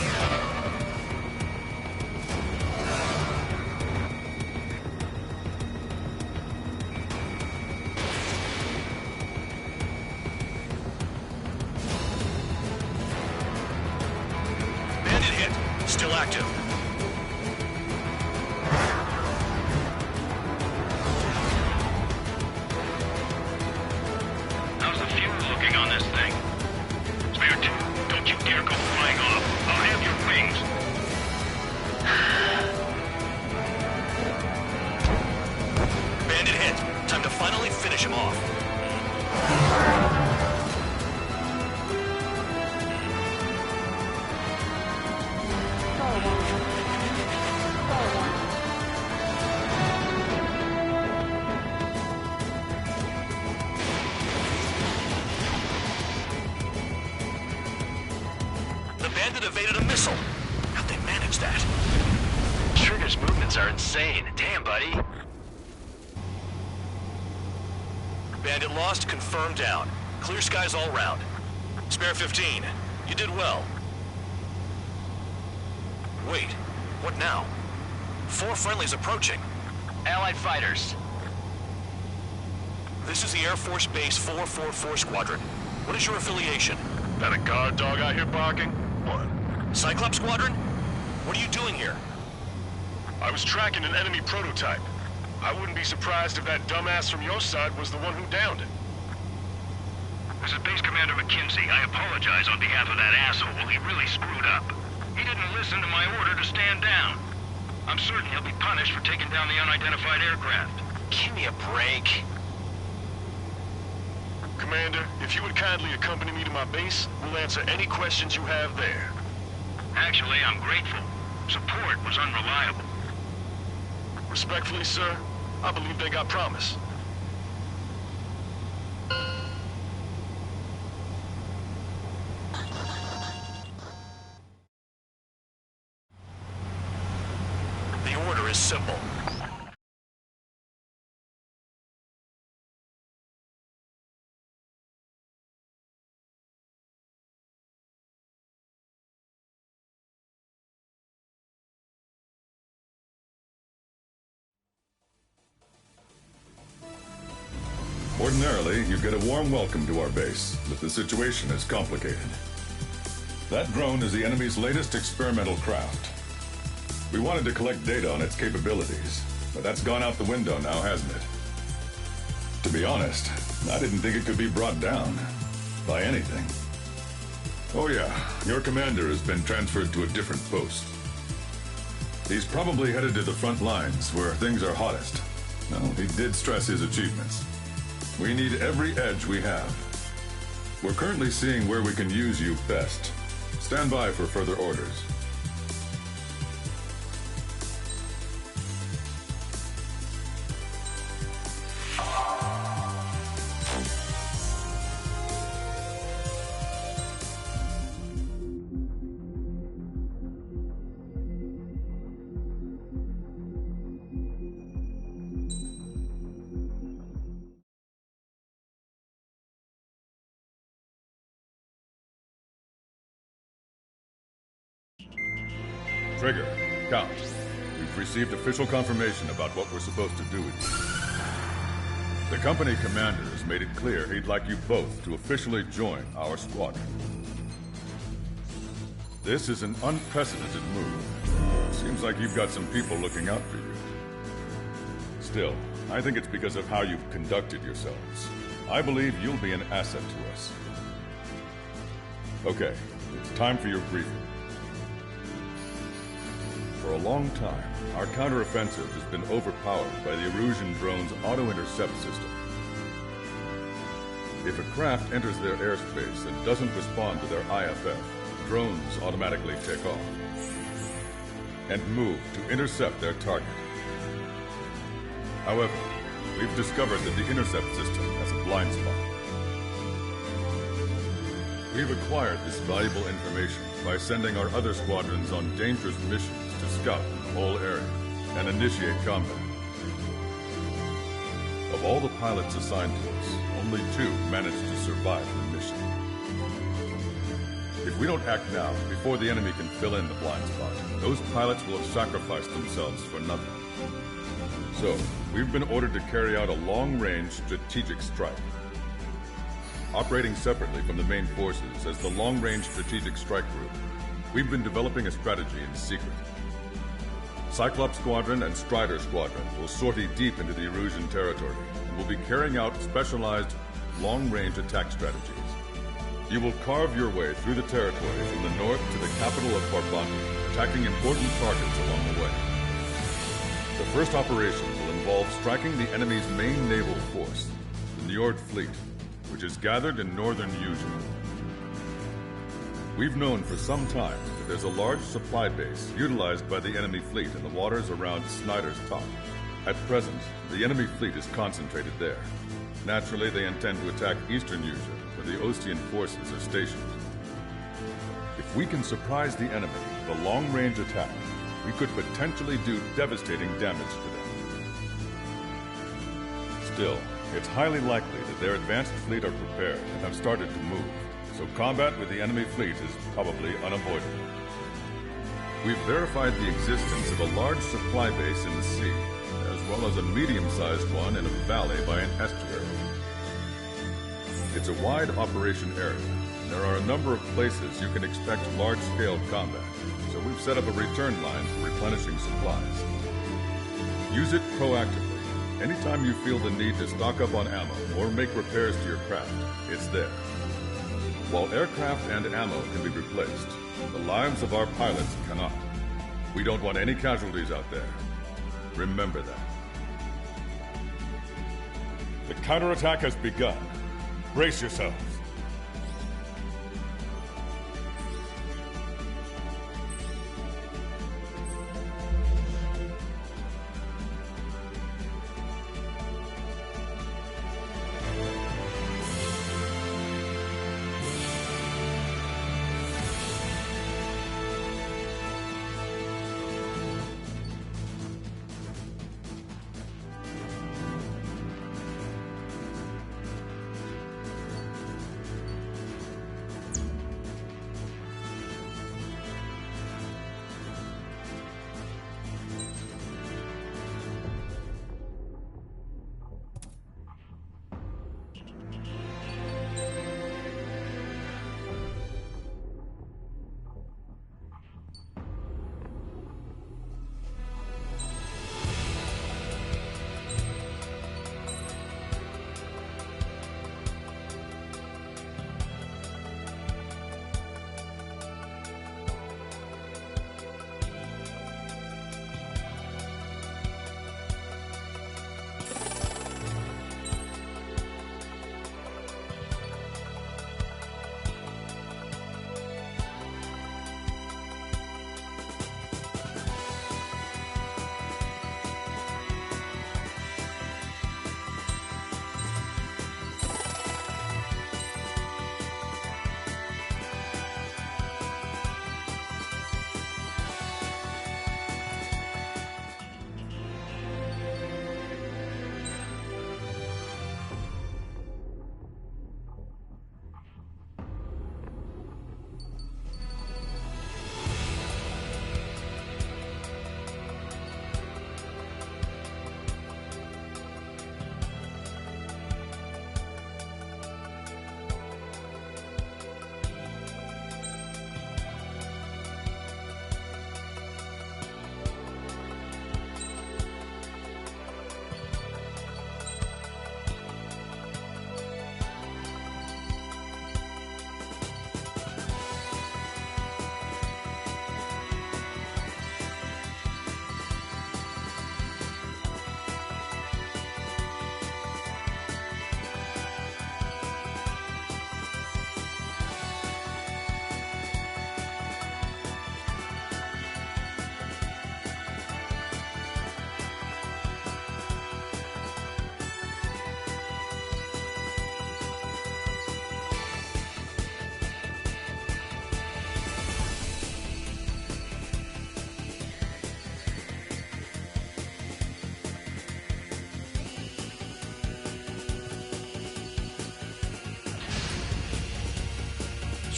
Bandit hit. Still active. How's the fuel looking on this thing? Spare 2, don't you dare go flying off. I'll have your wings. Bandit hit. Time to finally finish him off. Star warning. Star warning. The bandit evaded a missile. How'd they manage that? Trigger's movements are insane. Damn, buddy. Bandit lost, confirmed down. Clear skies all round. Spare 15. You did well. Wait, what now? 4 friendlies approaching. Allied fighters. This is the Air Force Base 444 Squadron. What is your affiliation? That a guard dog out here barking? What? Cyclops Squadron? What are you doing here? I was tracking an enemy prototype. I wouldn't be surprised if that dumbass from your side was the one who downed it. This is Base Commander McKinsey. I apologize on behalf of that asshole. He really screwed up. He didn't listen to my order to stand down. I'm certain he'll be punished for taking down the unidentified aircraft. Give me a break. Commander, if you would kindly accompany me to my base, we'll answer any questions you have there. Actually, I'm grateful. Support was unreliable. Respectfully, sir, I believe they got promise. The order is simple. Ordinarily, you get a warm welcome to our base, but the situation is complicated. That drone is the enemy's latest experimental craft. We wanted to collect data on its capabilities, but that's gone out the window now, hasn't it? To be honest, I didn't think it could be brought down by anything. Oh yeah, your commander has been transferred to a different post. He's probably headed to the front lines where things are hottest. No, he did stress his achievements. We need every edge we have. We're currently seeing where we can use you best. Stand by for further orders. Trigger, Count. We've received official confirmation about what we're supposed to do with you. The company commander has made it clear he'd like you both to officially join our squadron. This is an unprecedented move. Seems like you've got some people looking out for you. Still, I think it's because of how you've conducted yourselves. I believe you'll be an asset to us. Okay, it's time for your briefing. For a long time, our counteroffensive has been overpowered by the Erusian drone's auto-intercept system. If a craft enters their airspace and doesn't respond to their IFF, drones automatically take off and move to intercept their target. However, we've discovered that the intercept system has a blind spot. We've acquired this valuable information by sending our other squadrons on dangerous missions to scout the whole area and initiate combat. Of all the pilots assigned to us, only 2 managed to survive the mission. If we don't act now, before the enemy can fill in the blind spot, those pilots will have sacrificed themselves for nothing. So, we've been ordered to carry out a long-range strategic strike. Operating separately from the main forces as the Long-Range Strategic Strike Group, we've been developing a strategy in secret. Cyclops Squadron and Strider Squadron will sortie deep into the Erusian territory and will be carrying out specialized long-range attack strategies. You will carve your way through the territory from the north to the capital of Farbanti, attacking important targets along the way. The first operation will involve striking the enemy's main naval force, the Njord Fleet, which is gathered in northern Eugene. We've known for some time that there's a large supply base utilized by the enemy fleet in the waters around Snyder's Top. At present, the enemy fleet is concentrated there. Naturally, they intend to attack eastern Eugene, where the Ostian forces are stationed. If we can surprise the enemy with a long-range attack, we could potentially do devastating damage to them. Still, it's highly likely that their advanced fleet are prepared and have started to move, so combat with the enemy fleet is probably unavoidable. We've verified the existence of a large supply base in the sea, as well as a medium-sized one in a valley by an estuary. It's a wide operation area, and there are a number of places you can expect large-scale combat, so we've set up a return line for replenishing supplies. Use it proactively. Anytime you feel the need to stock up on ammo or make repairs to your craft, it's there. While aircraft and ammo can be replaced, the lives of our pilots cannot. We don't want any casualties out there. Remember that. The counterattack has begun. Brace yourselves.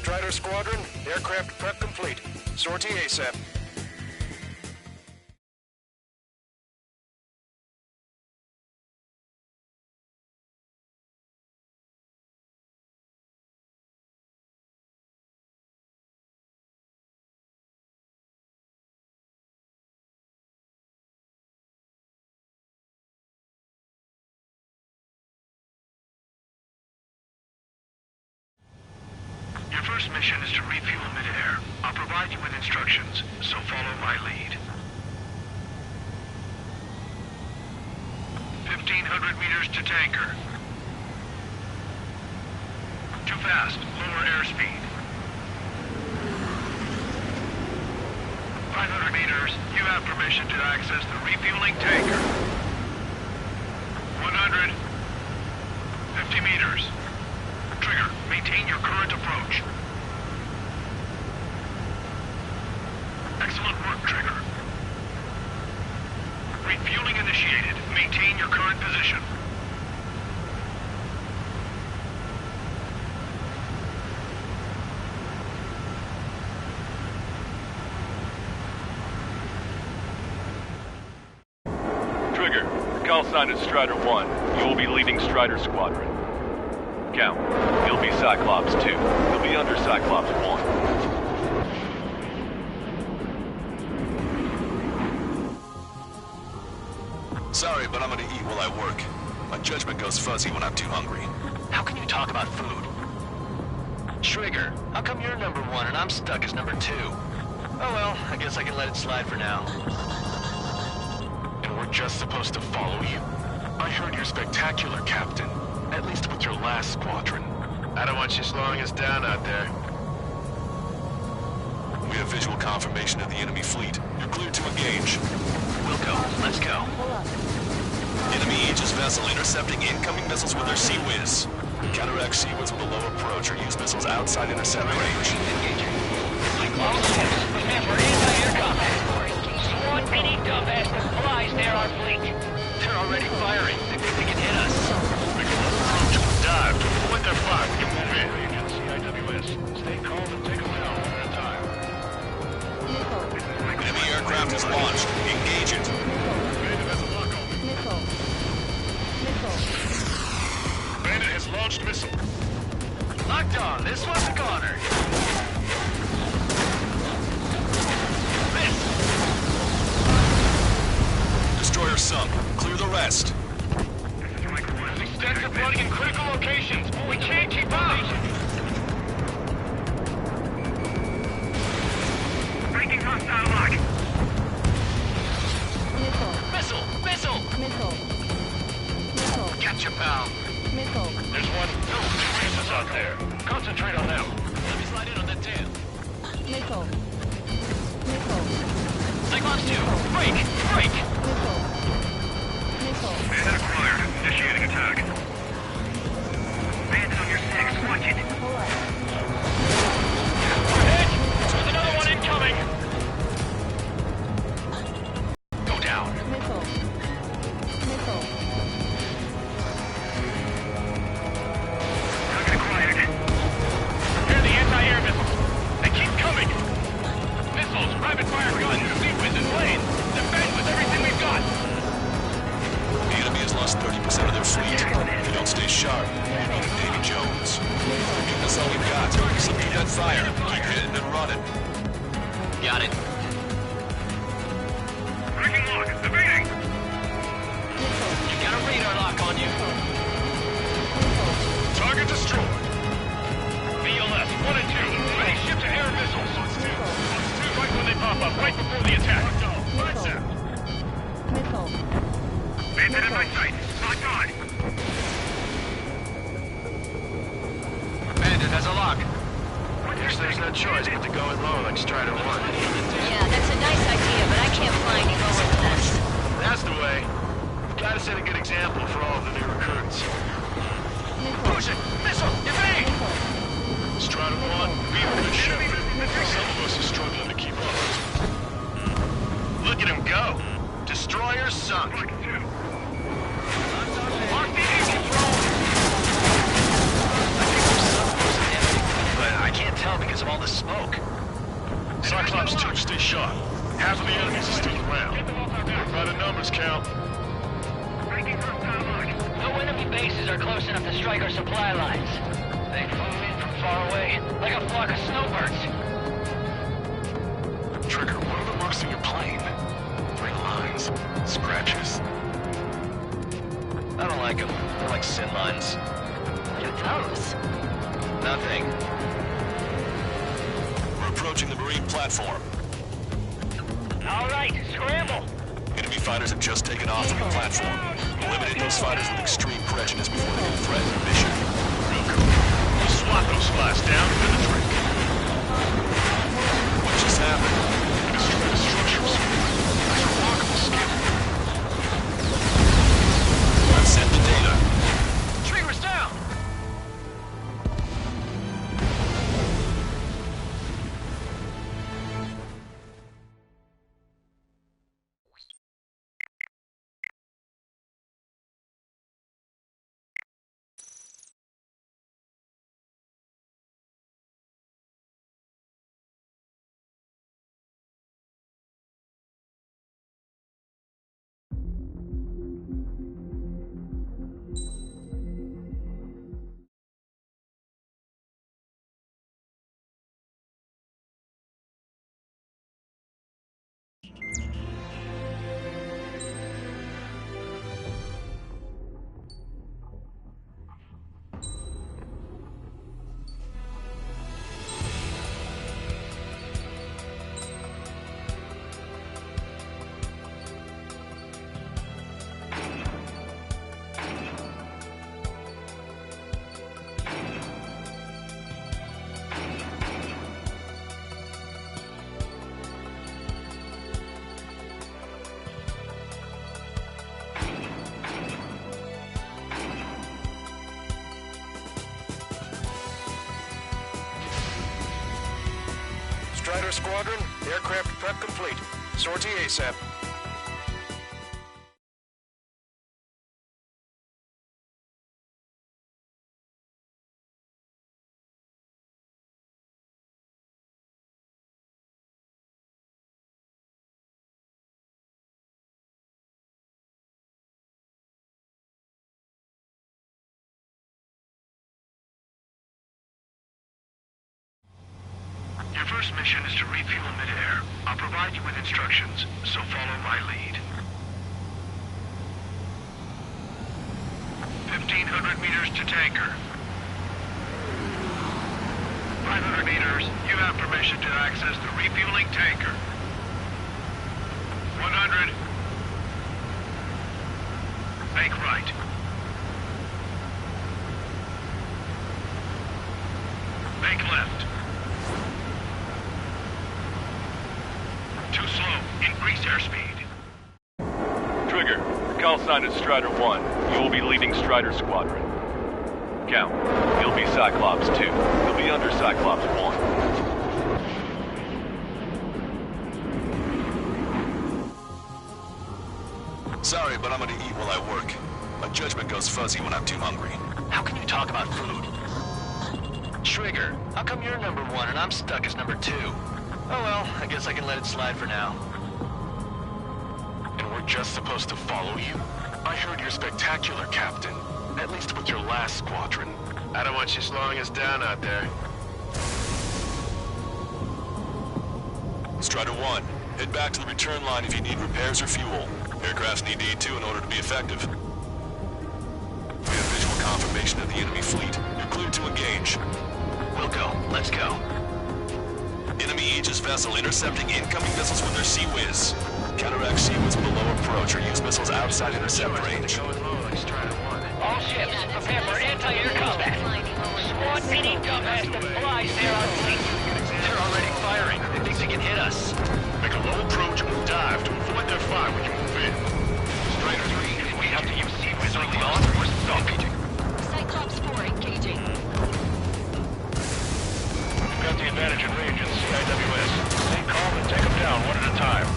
Strider Squadron, aircraft prep complete. Sortie ASAP. Your first mission is to refuel midair. I'll provide you with instructions, so follow my lead. 1,500 meters to tanker. Too fast. Lower airspeed. 500 meters. You have permission to access the refueling tanker. 100. 50 meters. Trigger, maintain your current approach. Excellent work, Trigger. Refueling initiated. Maintain your current position. Trigger, your call sign is Strider 1. You will be leading Strider Squadron. Count. You'll be Cyclops 2. You'll be under Cyclops 1. Sorry, but I'm gonna eat while I work. My judgment goes fuzzy when I'm too hungry. How can you talk about food? Trigger, how come you're number 1 and I'm stuck as number 2? Oh well, I guess I can let it slide for now. And we're just supposed to follow you? I heard you're spectacular, Captain. At least with your last squadron. I don't want you slowing us down out there. We have visual confirmation of the enemy fleet. You're cleared to engage. We'll go. Let's go. Enemy Aegis vessel intercepting incoming missiles with their Sea Whiz. Counteract Sea Whiz with a low approach or use missiles outside intercept range. Remember, anti-air combat. Squad any dumbass that flies near our fleet. They're already firing. They think they can hit us. Dive. Point their flag. We can move in. Agent CIWS. Stay calm and take them down one at a time. Enemy aircraft is launched. Engage it. Bandit has launched missile. Locked on. This one's a goner. Destroyer sunk. Clear the rest. Extensive flooding in critical locations. We can't keep up. Breaking hostile lock. Missile! Missile! Gotcha, pal. There's one. No, two races out there. Concentrate on them. Let me slide in on that tail. Cyclops 2! Break! Break! Bandit acquired. Initiating attack. Bandit on your 6. Watch it. Ahead! There's another one incoming! Go down. Target acquired. Hear the anti-air missiles! They keep coming! Missiles, rapid fire guns, Sea Whiz and planes! Defend with everything we've got! The enemy has lost 30% of their fleet. If you don't stay sharp, you'll be Davy Jones. That's all we've got. Subdue that fire. Keep hitting and running. Got it. Breaking lock. Evading. You got a radar lock on you. Target destroyed. VLS 1 and 2, ready ship-to-air missiles! Right when they pop up, right before the attack! Bandit in my sight. Locked on. Bandit has a lock. Guess there's no choice but to go it low like Strider 1. Yeah, that's a nice idea, but I can't fly any lower than that. That's the way. Gotta set a good example for all of the new recruits. Push it! Missile! Evade! Strider 1, be a good ship. Some of us are struggling to keep up. Look at him go. Destroyer sunk. Lock the engine roll! I think there's some person empty, but I can't tell because Cyclops 2, stay sharp. Half of the enemies are still around. We're by the numbers, Cal. No enemy bases are close enough to strike our supply lines. They flew in from far away, like a flock of snowbirds. Trigger, what are the marks on your plane? Like lines, scratches. I don't like them. They're like sin lines. What are those? Nothing. We're approaching the marine platform. All right, scramble! Enemy fighters have just taken off from the platform. Eliminate those fighters with extreme prejudice before they can threaten the mission. Real cool. You swat those flies down with a drink. What just happened? Destroy the structures. That's a remarkable skill. I've sent the data. Trigger's down! Strider Squadron, aircraft prep complete. Sortie ASAP. Your first mission is to refuel midair. I'll provide you with instructions, so follow my lead. 1,500 meters to tanker. 500 meters, you have permission to access the refueling tanker. 100. Make right. Make left. Too slow. Increase airspeed. Trigger, call sign is Strider 1. You will be leading Strider Squadron. Count, you'll be Cyclops 2. You'll be under Cyclops 1. Sorry, but I'm gonna eat while I work. My judgment goes fuzzy when I'm too hungry. How can you talk about food? Trigger, how come you're number 1 and I'm stuck as number 2? Oh well, I guess I can let it slide for now. And we're just supposed to follow you? I heard you're spectacular, Captain. At least with your last squadron. I don't want you slowing us down out there. Strider 1, head back to the return line if you need repairs or fuel. Aircrafts need D2 in order to be effective. We have visual confirmation of the enemy fleet. You're cleared to engage. We'll go. Let's go. Enemy Aegis vessel intercepting incoming missiles with their Sea Whiz. Counteract Sea Whiz below approach or use missiles outside intercept range. All ships, prepare for anti-air combat. Squad PD dumbass that flies there on fleet. They're already firing. They think they can hit us. Make a low approach or dive to avoid their fire when you move in. Strider 3, we have to use Sea Whiz early on or stop. Cyclops 4 engaging. We've got the advantage in range in CIWS. Stay calm and take them down one at a time.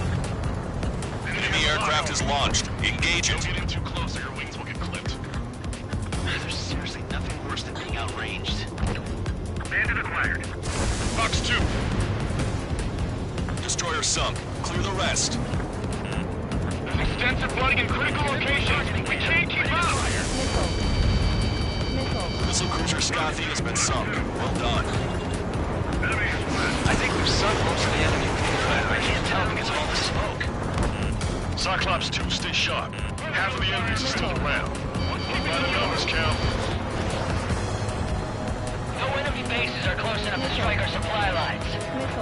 Enemy aircraft is launched. Engage it. Don't get in too close or your wings will get clipped. There's seriously nothing worse than being outranged. Bandit acquired. Fox 2. Your destroyer sunk. Clear the rest. There's extensive flooding in critical locations. We can't keep up. Missile cruiser Scothy has been sunk. Well done. I think we've sunk most of the enemy, but I can't tell because of all the smoke. Cyclops 2, stay sharp. Half of the enemies are still around. Keep out of numbers, Cal. No enemy bases are close enough to strike our supply lines.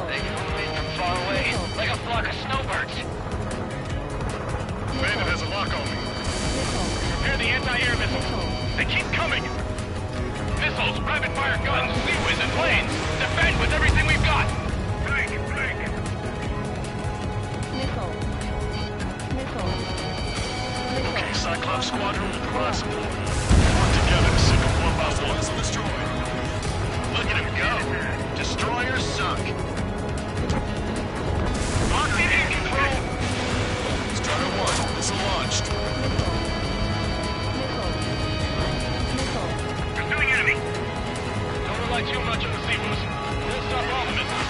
They move in from far away, like a flock of snowbirds. Bandit has a lock on me. Prepare the anti-air missiles. They keep coming. Missiles, rapid-fire guns, sea whiz, and planes. Defend with everything we've got. Break, break. Okay, Cyclops Squadron will provide support. Work together to sink them one by one. Missile destroyed. Look at him go. Destroyer sunk. Lock it in control. Strider 1, missile launched. Pursuing enemy. Don't rely too much on the sea whiz. We'll stop all the missiles.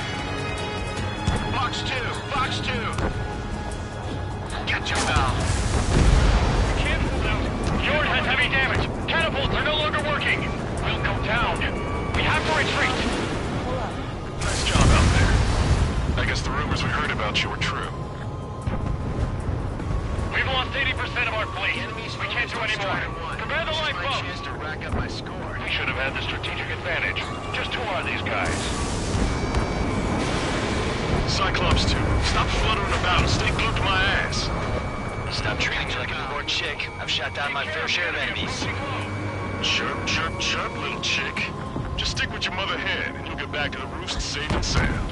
Box 2, Box 2. Get your bell. Can't out. Fjord has heavy damage. Catapults are no longer working. We'll go down. We have to retreat. Nice job out there. I guess the rumors we heard about you were true. We've lost 80% of our fleet. We can't do any more. Prepare the lifeboat. Chance to rack up my score. We should have had the strategic advantage. Just who are these guys? Cyclops 2, stop fluttering about and stay glued to my ass. Stop treating me like a newborn chick. I've shot down my fair share of enemies. Chirp, chirp, chirp, little chick. Just stick with your mother hen and you'll get back to the roost safe and sound.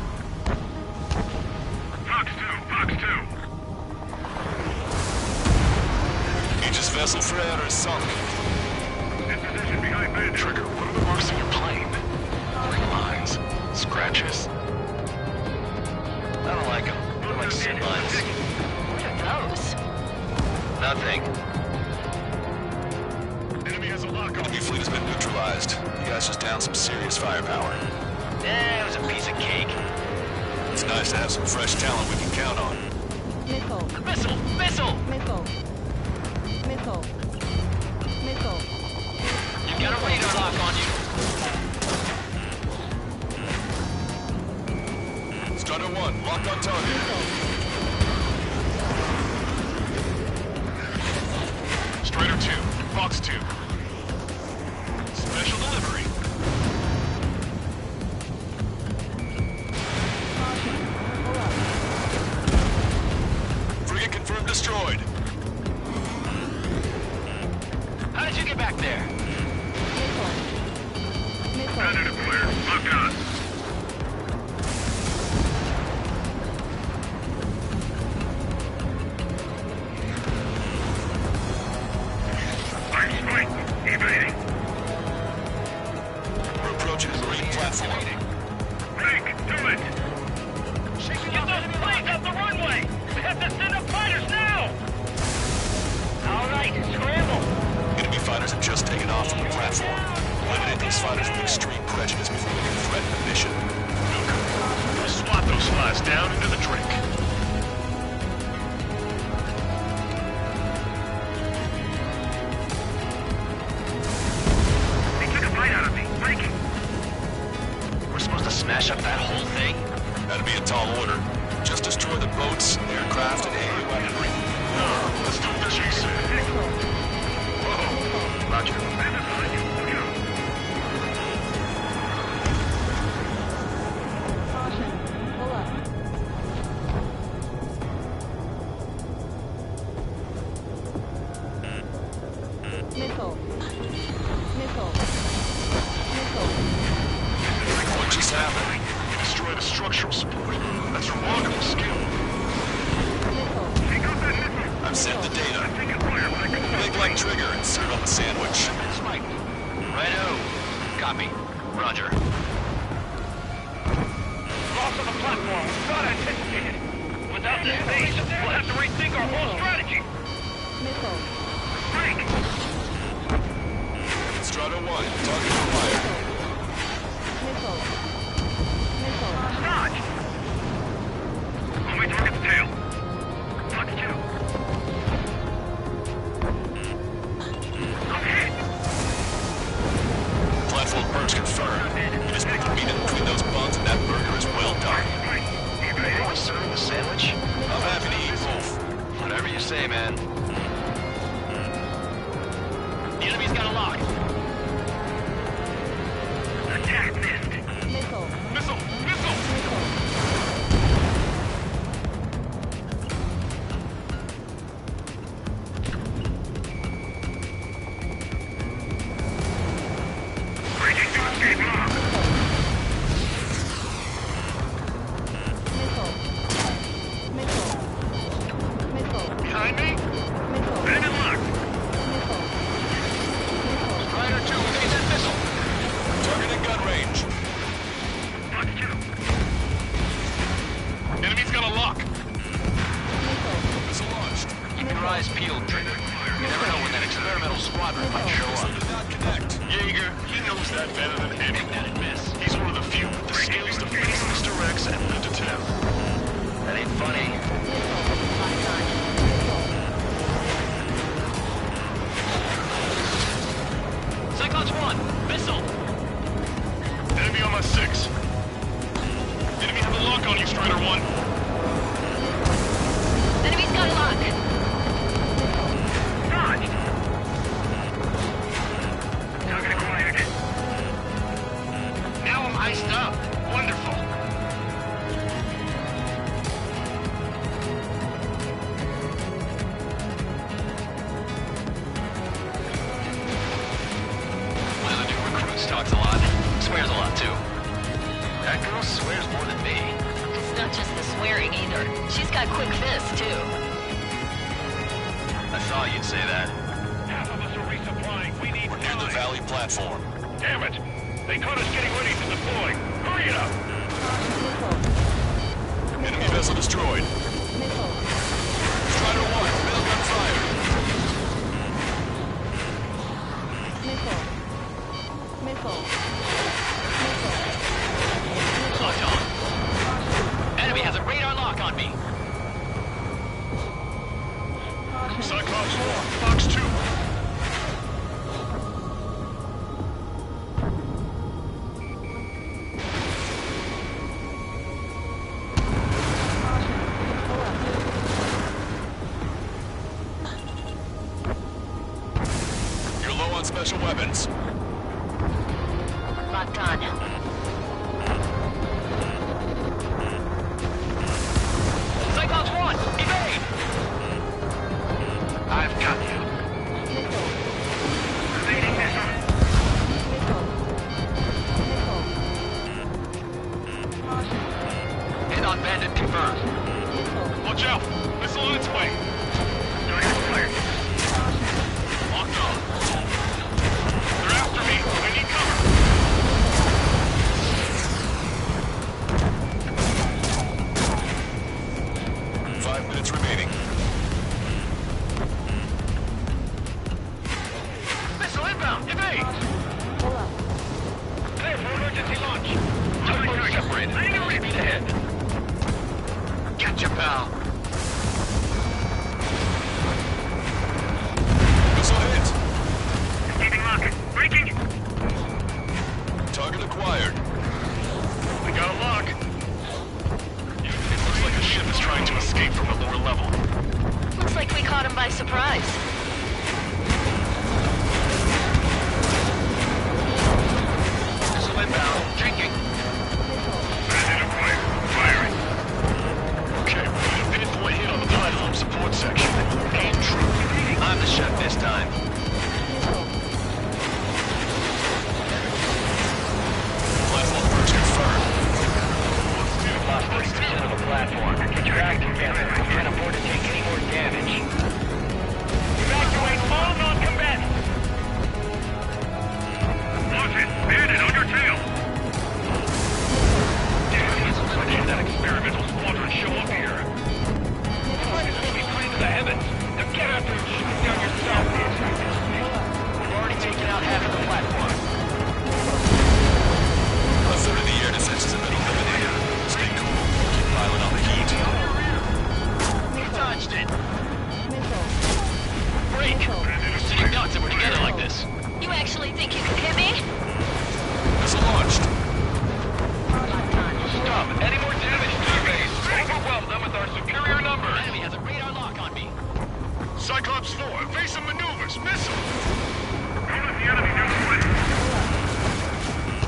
Fox 2. Aegis vessel Freya is sunk. In position behind Bandit. Trigger, what are the marks on your plane? Lines? Scratches? I don't like them. They're like sin lines. What are those? Nothing. Enemy has a lock on. Enemy fleet has been neutralized. You guys just downed some serious firepower. Eh, it was a piece of cake. It's nice to have some fresh talent we can count on. Missile! You've got a radar lock on you. Strider 1, locked on target. Strider 2, Fox 2. Special delivery. Frigate confirmed destroyed. How did you get back there? Bandit clear. Locked on. Right. Evading. We're approaching the marine platform. Break. Do it. Get those planes off the runway. We have to send up fighters now. All right, scramble. Enemy fighters have just taken off from the platform. Eliminate these fighters with extreme prejudice before they can threaten the mission. We'll swat those slides down into the drink. They took a bite out of me. Breaking. We're supposed to smash up that whole thing? That'd be a tall order. Just destroy the boats, aircraft, and AU weaponry. No, let's do what she said. Whoa. Roger. Bandit behind you. Look out. What just happened? You destroyed the structural support. That's remarkable skill. Take out that missile. I've sent the data. I'm taking fire, but I can Make like trigger and serve up a sandwich. That's right. Righto. Copy. Roger. Loss of the platform. Not anticipated. Without this base, we'll have to rethink our whole strategy. Break. Strider 1, target acquired. Dodge. say, man? The enemy's got a lock. Attack missed. Missile. Missile! Missile! Breaking through escape lock. Missile. Missile. Missile. Behind me? Missile. Bandit locked. Missile. Strider 2, engage that missile. Target in gun range. Watch 2. Enemy's got a lock. Missile launched. Keep your eyes peeled, Trigger. You never know when that experimental squadron might show up. Did not connect. Jaeger, he knows that better than anyone. That miss. He's one of the few with the skills to face Mr. Rex and put to tell. That ain't funny. Cyclops 1, missile. Enemy on my 6. Enemy have a lock on you, Strider 1. Enemy's got a lock. Dodged. Target acquired. Now I'm iced up. Wonderful. One of the new recruits talks a lot. Swears a lot, too. That girl swears more than me. It's not just the swearing either. She's got quick fists, too. I thought you'd say that. Half of us are resupplying. We need We're near the valley platform. Damn it! They caught us getting ready to deploy. Hurry it up! Enemy vessel destroyed. Strider 1, railgun fired. Missile. Missile. Locked on. Enemy has a radar lock on me. Cyclops 4, Fox 2. You're low on special weapons. Locked on. Cyclops 1, evade! I've got you. Evading missile. Hit on bandit confirmed. Watch out! Missile on its way. Target acquired. Locked on. They're after me. I need cover. Minutes remaining. Missile inbound. Evade. Clear for emergency launch. Tugboat separated. Speed ahead. Catch ya, pal.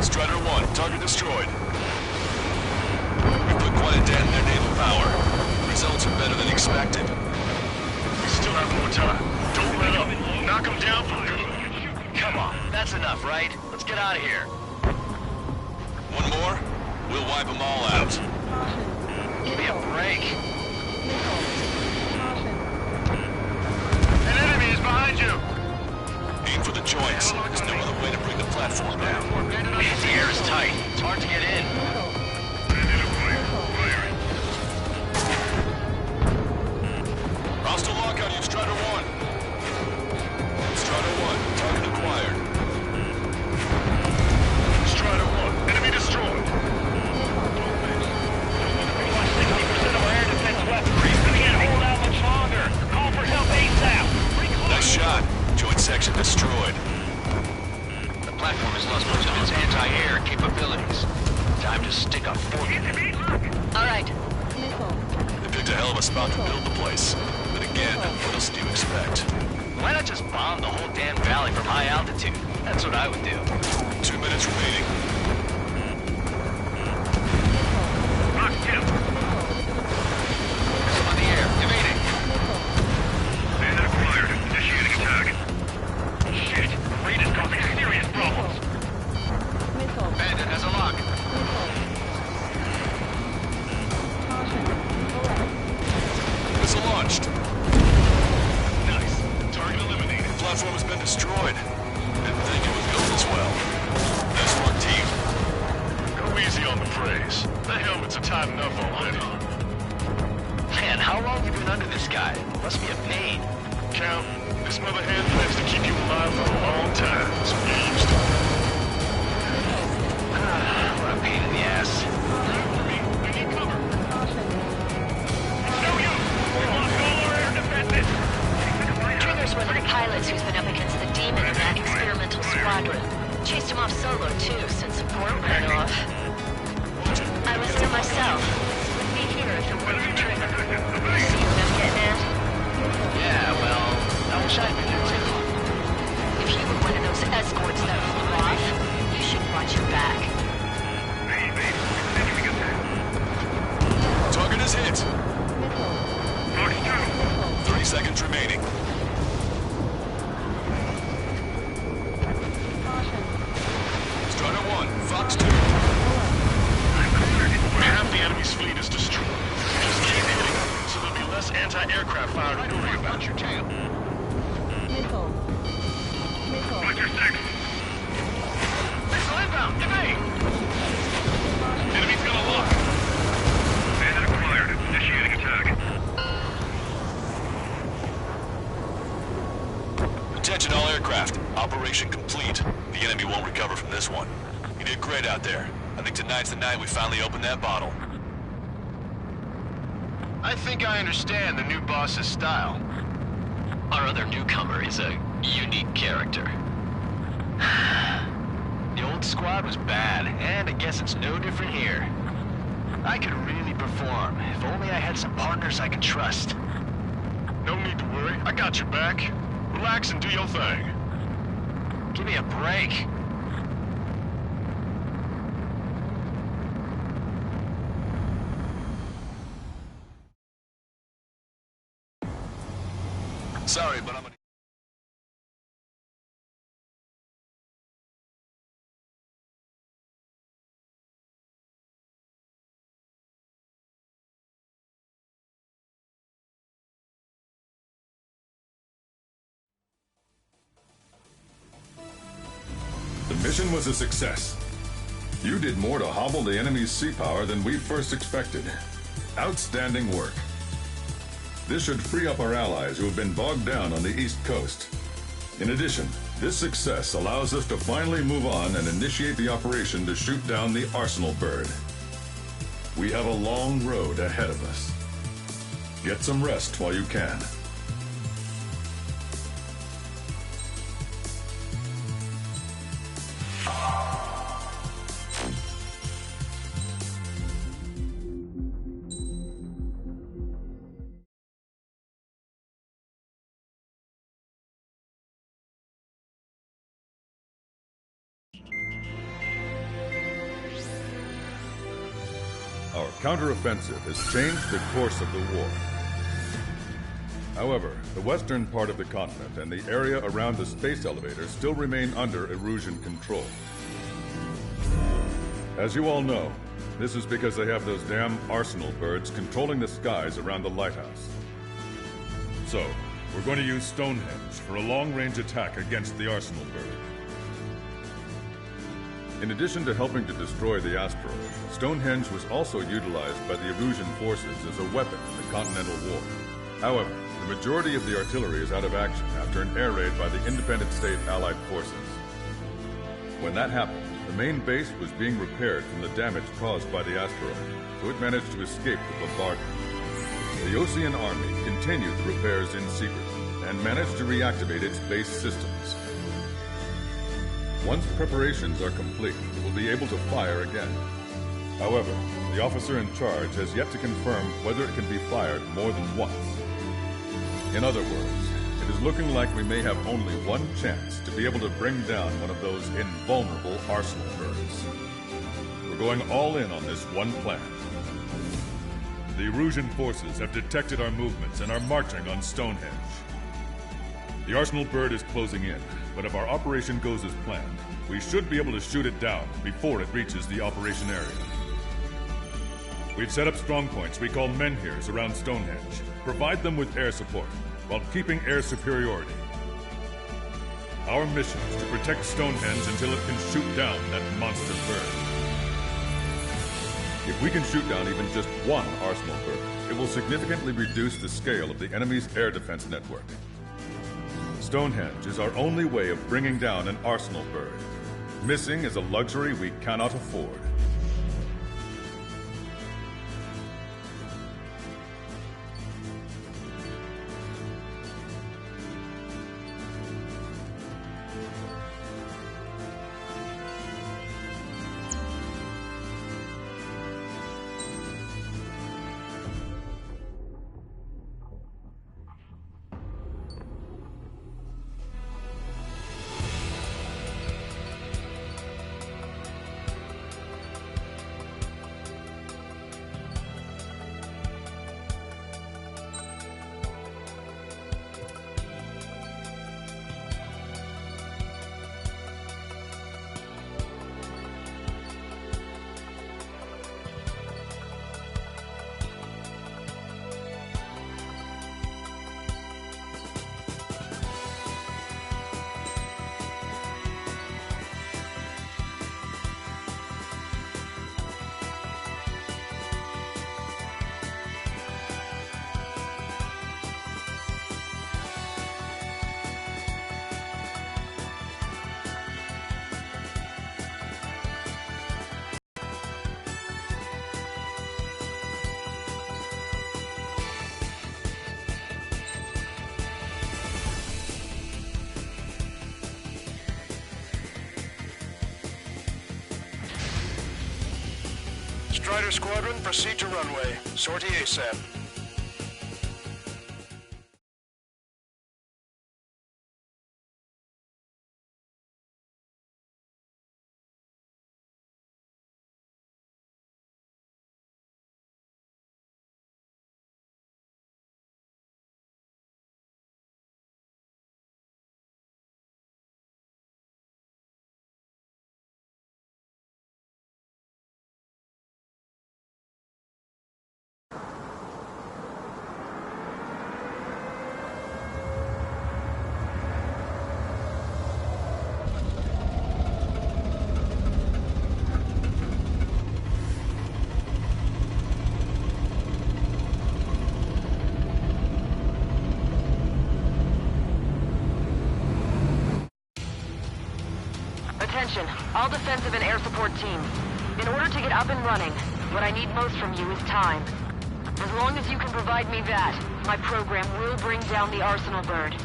Strider 1, target destroyed. We put quite a dent in their naval power. Results are better than expected. We still have more time. Don't let up. Knock them down for good. Come on, that's enough, right? Let's get out of here. One more, we'll wipe them all out. Give me a break. An enemy is behind you. Aim for the joints. There's no other way to bring the platform down. The air is tight. It's hard to get in. Hostile lockout, you Strider 1. Strider 1, target acquired. Strider 1, enemy destroyed. We lost 60% of our air defense weaponry. We can't hold out much longer. Call for help ASAP. Nice shot. Joint section destroyed. The platform has lost much of its anti-air capabilities. Time to stick a fork in it. All right. They picked a hell of a spot to build the place. But again, what else do you expect? Why not just bomb the whole damn valley from high altitude? That's what I would do. 2 minutes remaining. Rock 2. Missile in the air. Evading. Bandit acquired. Initiating attack. Shit! Raid is causing serious problems. Bandit has a lock. Missile launched. Nice. Target eliminated. Platform has been destroyed. Didn't think it would go this well. Nice work, team. Go easy on the praise. The helmets are tight enough already. Man, how long you been under this guy? Must be a pain. Count, this mother hand plans to keep you alive for a long time, so get used to it. What a pain in the ass. I need cover. It's no use. We lost all our air defenses. Trigger's one of the pilots who's been up against the demon in that experimental squadron. Chased him off solo, too, since support ran off. I was there myself. Wouldn't be here if it weren't for Trigger. See what I'm getting at? Yeah, well, I wish I'd been there too. If you were one of those escorts that flew off, you should watch your back. Target is hit. Fox 2. 30 seconds remaining. Strider 1, Fox 2. Half the enemy's fleet is destroyed. Just keep hitting them, so there'll be less anti-aircraft fire to worry about. Watch your tail. Watch your 6. Missile inbound. Evade. Enemy's got a lock. Bandit acquired. Initiating attack. Attention all aircraft. Operation complete. The enemy won't recover from this one. You did great out there. I think tonight's the night we finally open that bottle. I think I understand the new boss's style. Our other newcomer is a unique character. The old squad was bad, and I guess it's no different here. I could really perform, if only I had some partners I could trust. No need to worry. I got your back. Relax and do your thing. Give me a break. Sorry, but I'm gonna... The mission was a success. You did more to hobble the enemy's sea power than we first expected. Outstanding work. This should free up our allies who have been bogged down on the East Coast. In addition, this success allows us to finally move on and initiate the operation to shoot down the Arsenal bird. We have a long road ahead of us. Get some rest while you can. Our counteroffensive has changed the course of the war. However, the western part of the continent and the area around the space elevator still remain under Erusian control. As you all know, this is because they have those damn arsenal birds controlling the skies around the lighthouse. So, we're going to use Stonehenge for a long-range attack against the arsenal bird. In addition to helping to destroy the asteroid, Stonehenge was also utilized by the Erusian forces as a weapon in the Continental War. However, the majority of the artillery is out of action after an air raid by the Independent State Allied forces. When that happened, the main base was being repaired from the damage caused by the asteroid, so it managed to escape the bombardment. The Osean Army continued the repairs in secret and managed to reactivate its base systems. Once preparations are complete, it will be able to fire again. However, the officer in charge has yet to confirm whether it can be fired more than once. In other words, it is looking like we may have only one chance to be able to bring down one of those invulnerable arsenal birds. We're going all in on this one plan. The Erusian forces have detected our movements and are marching on Stonehenge. The arsenal bird is closing in, but if our operation goes as planned, we should be able to shoot it down before it reaches the operation area. We've set up strongpoints we call menhirs around Stonehenge. Provide them with air support, while keeping air superiority. Our mission is to protect Stonehenge until it can shoot down that monster bird. If we can shoot down even just one arsenal bird, it will significantly reduce the scale of the enemy's air defense network. Stonehenge is our only way of bringing down an arsenal bird. Missing is a luxury we cannot afford. Strider Squadron, proceed to runway. Sortie ASAP. Attention, all defensive and air support teams. In order to get up and running, what I need most from you is time. As long as you can provide me that, my program will bring down the Arsenal bird.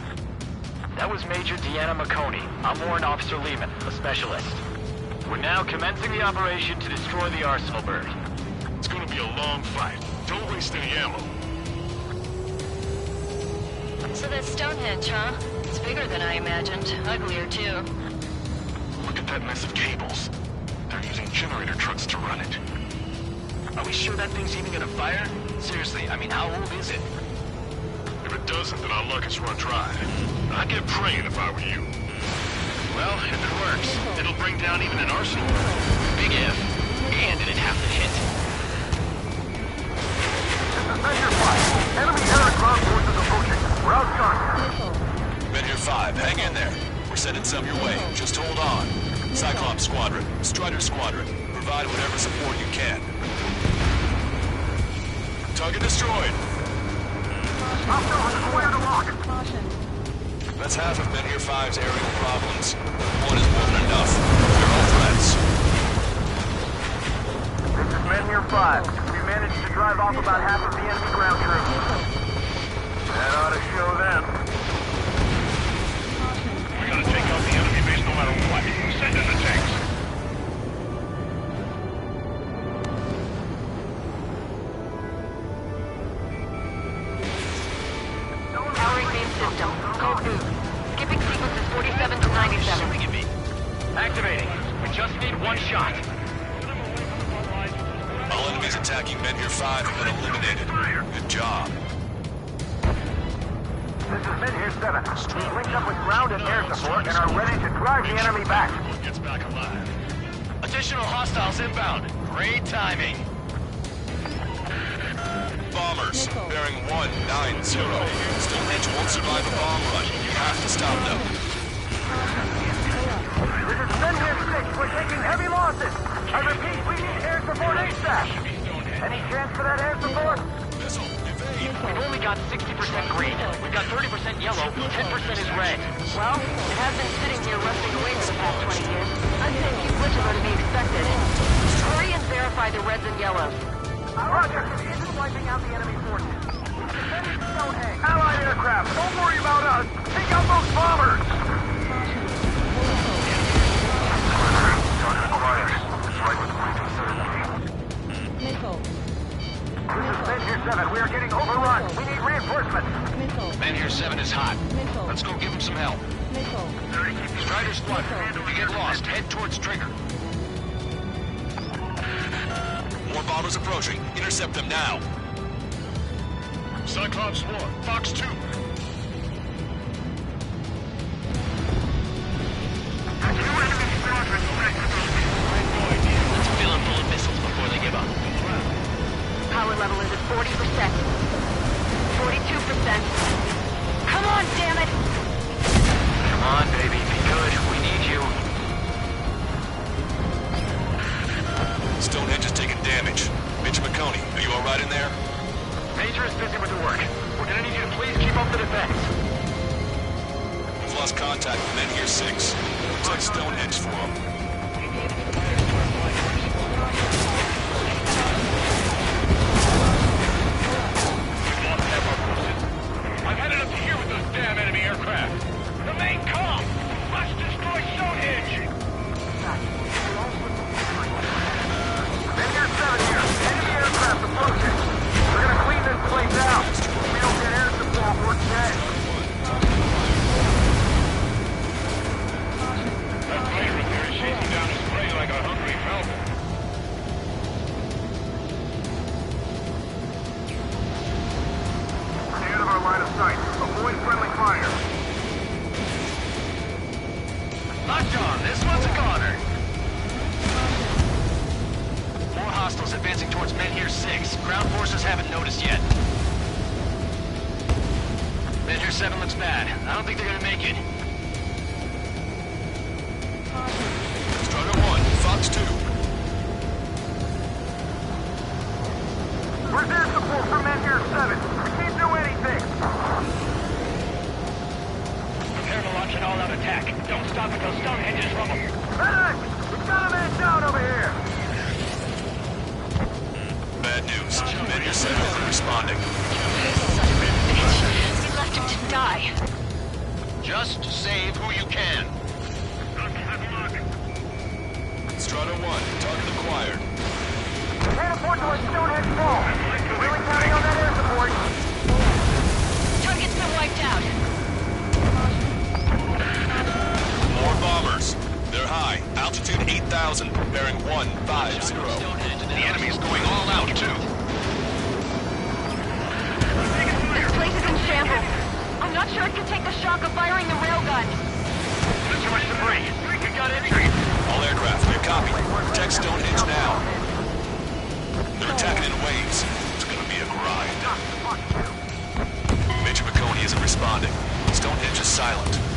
That was Major Deanna McConey. I'm Warrant Officer Lehman, a specialist. We're now commencing the operation to destroy the Arsenal bird. It's gonna be a long fight. Don't waste any ammo. So that's Stonehenge, huh? It's bigger than I imagined. Uglier, too. Look at that mess of cables. They're using generator trucks to run it. Are we sure that thing's even gonna fire? Seriously, I mean, how old is it? If it doesn't, then our luck is run dry. I'd get praying if I were you. Well, if it works, it'll bring down even an arsenal. Big if. And it'd have to hit. This is Measure 5. Enemy air and ground forces approaching. We're out of contact. Men here 5, hang in there. We're sending some your way. Just hold on. Cyclops Squadron, Strider Squadron, provide whatever support you can. Target destroyed. Hostiles square to lock. That's half of Men here 5's aerial problems. One is more than enough. They're all threats. This is Men here 5. We managed to drive off about half of the enemy ground troops. That ought to show them. We gotta take out the enemy base no matter what. Send in the tanks. Powering main system. Code new. Skipping sequences 47 to 97. Activating. We just need one shot. All enemies attacking Men here 5 have been eliminated. Good job. This is Men here 7. We've linked up with ground and air support and are ready to drive the enemy back. Gets back alive. Additional hostiles inbound. Great timing. Bombers, bearing 190. Stonehenge won't survive a bomb run. You have to stop them. This is Men here 6. We're taking heavy losses. I repeat, we need air support ASAP. Any chance for that air support? Missile, evade. We've only got 60% green. We've got 30% yellow. 10% is red. Well, it has been sitting here rusting away for the past 20 years. I'd say a few glitches are to be expected. Hurry and verify the reds and yellows. Roger. Isn't wiping out the enemy forces. Defending Stonehenge. Allied aircraft. Don't worry about us. Take out those bombers. Missile. This is Men here 7. We are getting overrun. We need reinforcements. Missile. Men here 7 is hot. Missile. Let's go give him some help. Missile. Strider Squadron, if you get lost, head towards Trigger. More bombers approaching. Intercept them now. Cyclops 1, Fox 2. Let's fill them full of missiles before they give up. Power level is at 40%. 42%. Come on, damn it! Come on, baby. Be good. We need you. Stonehenge is taking damage. epmqy, are you alright in there? Major is busy with the work. We're gonna need you to please keep up the defense. We've lost contact with Men here 6. Protect Stonehenge for them. I'm headed up to here with those damn enemy aircraft. Remain calm. Let's destroy Stonehenge. Men here 7 here. Enemy aircraft approaching. We're gonna clean this place out. If we don't get air support, we're dead. That plane right there is chasing down his prey like a hungry falcon. Stay out of our line of sight. Avoid friendly fire. Locked on. This one's a goner. More hostiles advancing towards Men here 6. Ground forces haven't noticed yet. Men here 7 looks bad. I don't think they're gonna make it. Strider 1, Fox 2. Where's air support for Men here 7? We can't do anything. Prepare to launch an all-out attack. Don't stop until Stonehenge is rubble. Medic! We've got a man down over here. Bad news. Men here 7 are responding. Son of a bitch. We left him to die. Just save who you can. Strider 1, 1000, bearing 150. The enemy's going all out, too. This place is in shambles. I'm not sure it can take the shock of firing the railgun. There's too much debris. We got entry. All aircraft, clear copy. Protect Stonehenge now. They're attacking in waves. It's gonna be a grind. Major McConey isn't responding. Stonehenge is silent.